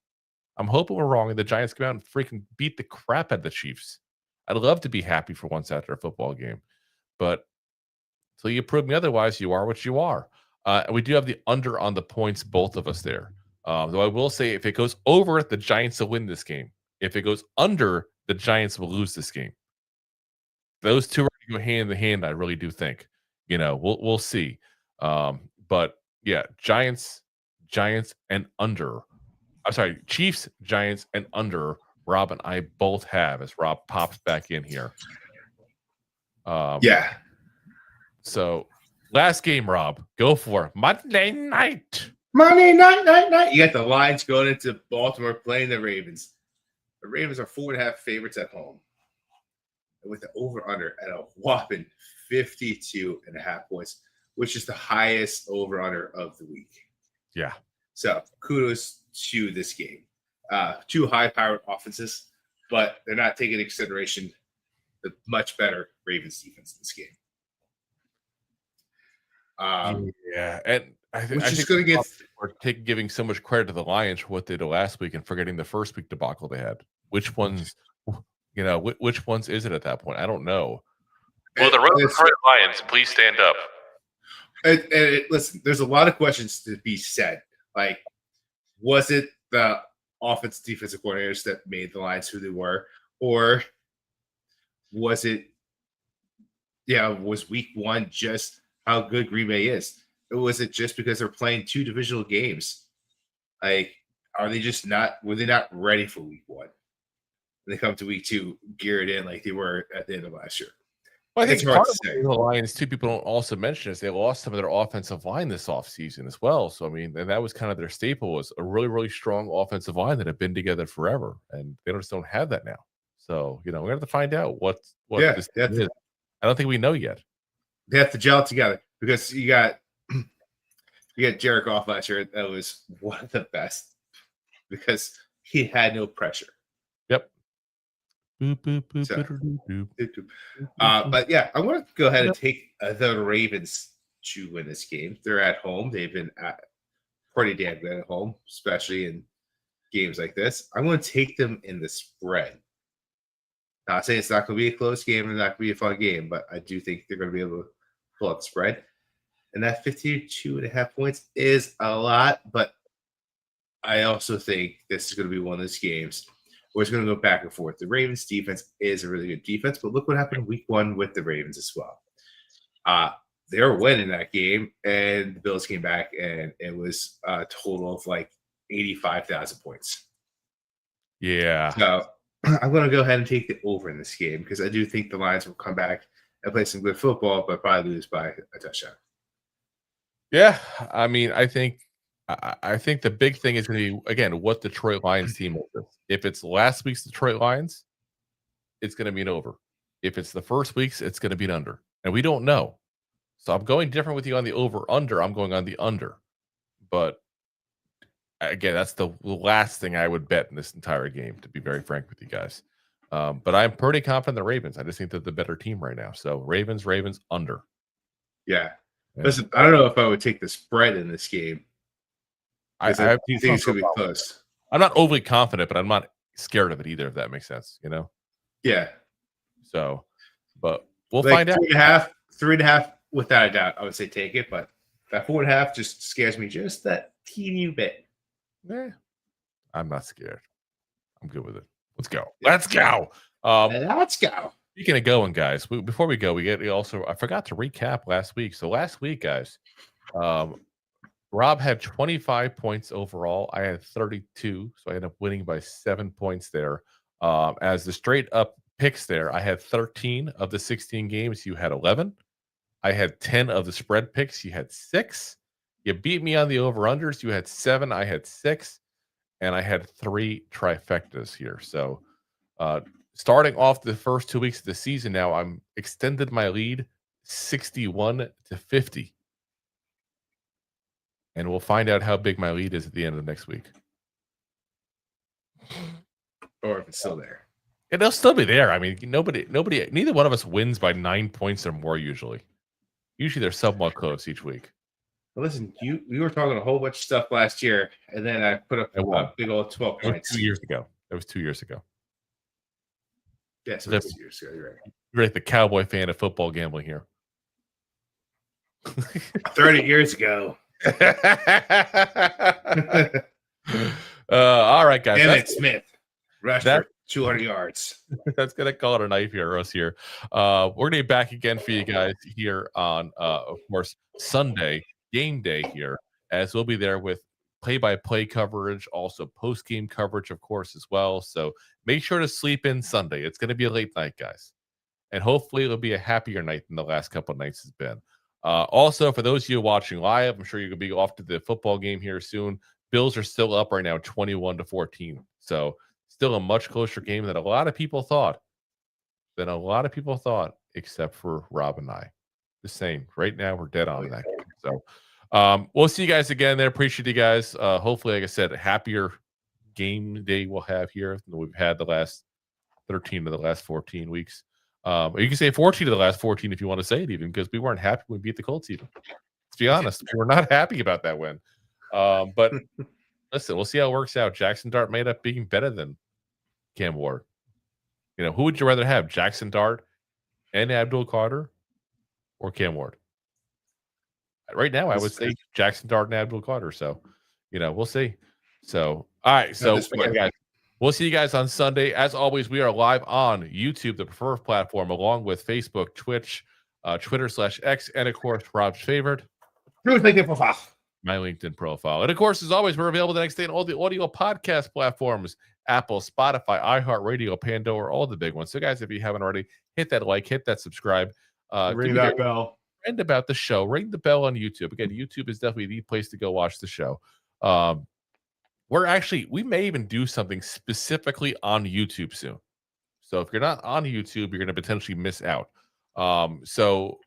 Speaker 2: I'm hoping we're wrong, and the Giants come out and freaking beat the crap out of the Chiefs. I'd love to be happy for once after a football game, but until you prove me otherwise, you are what you are. We do have the under on the points, both of us there. Though I will say, if it goes over, the Giants will win this game. If it goes under, the Giants will lose this game. Those two are going to go hand in hand, I really do think. We'll see. But yeah, Giants and under. I'm sorry, Chiefs, Giants, and under. Rob and I both have, as Rob pops back in here.
Speaker 1: Yeah.
Speaker 2: So last game, Rob, go for it. Monday night.
Speaker 1: You got the Lions going into Baltimore playing the Ravens. The Ravens are 4.5 favorites at home. With the over-under at a whopping 52.5 points, which is the highest over-under of the week.
Speaker 2: Yeah.
Speaker 1: So kudos to this game. Two high-powered offenses, but they're not taking into consideration the much better Ravens defense in this game.
Speaker 2: Yeah, and I think
Speaker 1: going to get
Speaker 2: we're giving so much credit to the Lions for what they did last week and forgetting the first week debacle they had. Which ones, which ones is it at that point? I don't know.
Speaker 6: Well, the Detroit Lions, please stand up.
Speaker 1: Listen, there's a lot of questions to be said. Like, was it the offensive defensive coordinators that made the Lions who they were, or was it, was week one just how good Green Bay is? Or was it just because they're playing two divisional games? Like, were they not ready for week one? They come to week two, geared in like they were at the end of last year.
Speaker 2: Well, I think part of the Lions, too, people don't also mention is they lost some of their offensive line this offseason as well. So, I mean, and that was kind of their staple, was a really, really strong offensive line that had been together forever. And they just don't have that now. So, we have to find out what this is. I don't think we know yet.
Speaker 1: They have to gel together because you got Jared Goff last year. That was one of the best because he had no pressure.
Speaker 2: Yep.
Speaker 1: But yeah, I want to go ahead and take the Ravens to win this game. They're at home. They've been pretty damn good at home, especially in games like this. I'm going to take them in the spread. Not saying it's not going to be a close game and not going to be a fun game, but I do think they're going to be able to pull out the spread. And that 52.5 points is a lot, but I also think this is going to be one of those games where it's going to go back and forth. The Ravens defense is a really good defense, but look what happened week one with the Ravens as well. They were winning that game, and the Bills came back, and it was a total of like 85,000 points.
Speaker 2: Yeah.
Speaker 1: So I'm going to go ahead and take the over in this game because I do think the Lions will come back and play some good football, but probably lose by a touchdown.
Speaker 2: Yeah, I mean, I think the big thing is going to be, again, what Detroit Lions team is. If it's last week's Detroit Lions, it's going to be an over. If it's the first week's, it's going to be an under. And we don't know. So I'm going different with you on the over-under. I'm going on the under. But again, that's the last thing I would bet in this entire game, to be very frank with you guys. But I'm pretty confident in the Ravens. I just think they're the better team right now. So Ravens, under.
Speaker 1: Yeah. Listen, I don't know if I would take the spread in this game. I do think it's going to be close.
Speaker 2: I'm not overly confident, but I'm not scared of it either, if that makes sense,
Speaker 1: Yeah.
Speaker 2: So, but we'll find out.
Speaker 1: 3.5, without a doubt, I would say take it, but that 4.5 just scares me just that teeny bit.
Speaker 2: I'm not scared. I'm good with it. Let's go. Let's go.
Speaker 1: Let's go.
Speaker 2: Speaking of going, guys, before we go, I forgot to recap last week. So last week, guys, Rob had 25 points overall. I had 32, so I ended up winning by 7 points there. As the straight up picks there, I had 13 of the 16 games. You had 11. I had 10 of the spread picks. You had 6. You beat me on the over-unders. You had 7. I had 6. And I had 3 trifectas here. So starting off the first 2 weeks of the season now, I'm extended my lead 61-50. And we'll find out how big my lead is at the end of next week.
Speaker 1: Or if it's still there.
Speaker 2: It'll still be there. I mean, neither one of us wins by 9 points or more usually. Usually they're somewhat close each week.
Speaker 1: Well, listen, we were talking a whole bunch of stuff last year, and then I put up a big old 12 points.
Speaker 2: 2 years ago. That was 2 years ago.
Speaker 1: Yes, it was 2 years ago. You're right.
Speaker 2: You're like the cowboy fan of football gambling here.
Speaker 1: 30 years ago.
Speaker 2: All right, guys.
Speaker 1: Emmett Smith rushed for 200 yards.
Speaker 2: That's gonna call it a night here, us here. We're gonna be back again for you guys here on, of course, Sunday game day here, as we'll be there with play-by-play coverage, also post-game coverage, of course, as well. So make sure to sleep in Sunday. It's gonna be a late night, guys, and hopefully it'll be a happier night than the last couple of nights has been. Also, for those of you watching live, I'm sure you're going to be off to the football game here soon. Bills are still up right now, 21-14. So still a much closer game than a lot of people thought. Except for Rob and I. Just saying, right now we're dead on that game. So We'll see you guys again there. Appreciate you guys. Hopefully, like I said, happier game day we'll have here than we've had the last 13 of the last 14 weeks. Or you can say 14 of the last 14 if you want to say it even, because we weren't happy when we beat the Colts even. Let's be honest. We're not happy about that win. But listen, we'll see how it works out. Jackson Dart may end up being better than Cam Ward. Who would you rather have, Jackson Dart and Abdul Carter or Cam Ward? Right now, I would say Jackson Dart and Abdul Carter. So, we'll see. So, all right. So, again, guys, we'll see you guys on Sunday. As always, we are live on YouTube, the preferred platform, along with Facebook, Twitch, Twitter/X, and, of course, Rob's favorite,
Speaker 1: LinkedIn profile.
Speaker 2: My LinkedIn profile. And, of course, as always, we're available the next day on all the audio podcast platforms, Apple, Spotify, iHeartRadio, Pandora, all the big ones. So, guys, if you haven't already, hit that like, hit that subscribe.
Speaker 1: Ring that bell.
Speaker 2: And about the show, ring the bell on YouTube. Again, YouTube is definitely the place to go watch the show. We may even do something specifically on YouTube soon. So if you're not on YouTube, you're going to potentially miss out. So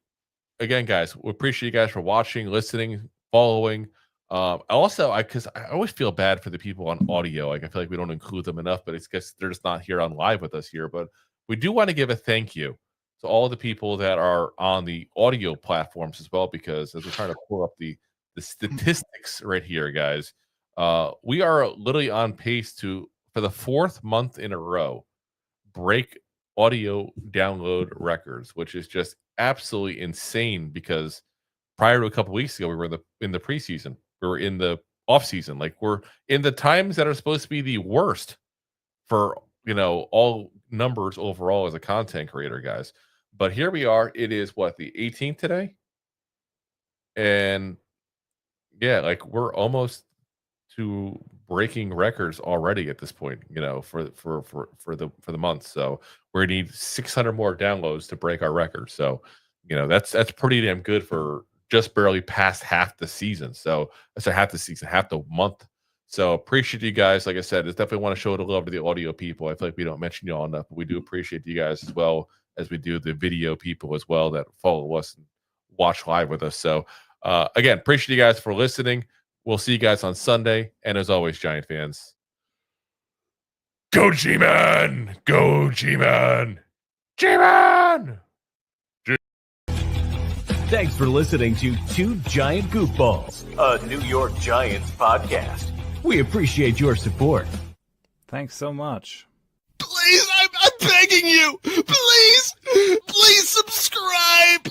Speaker 2: again, guys, we appreciate you guys for watching, listening, following. Also, because I always feel bad for the people on audio. Like I feel like we don't include them enough, but it's because they're just not here on live with us here. But we do want to give a thank you to all the people that are on the audio platforms as well, because as we're trying to pull up the statistics right here, guys, we are literally on pace to, for the 4th month in a row, break audio download records, which is just absolutely insane, because prior to a couple weeks ago, we were in the preseason. We were in the off season. Like, we're in the times that are supposed to be the worst for, all numbers overall as a content creator, guys. But here we are. It is the 18th today, and yeah, like we're almost to breaking records already at this point. For the month. So we're gonna need 600 more downloads to break our record. So that's pretty damn good for just barely past half the season. So that's half the month. So appreciate you guys. Like I said, it's definitely want to show the love to the audio people. I feel like we don't mention you all enough, but we do appreciate you guys as well as we do the video people as well that follow us and watch live with us. So again, appreciate you guys for listening. We'll see you guys on Sunday. And as always, Giant fans, go G-Man! Go G-Man! G-Man!
Speaker 3: Thanks for listening to Two Giant Goofballs, a New York Giants podcast. We appreciate your support.
Speaker 7: Thanks so much.
Speaker 8: Please, I'm begging you. Please subscribe.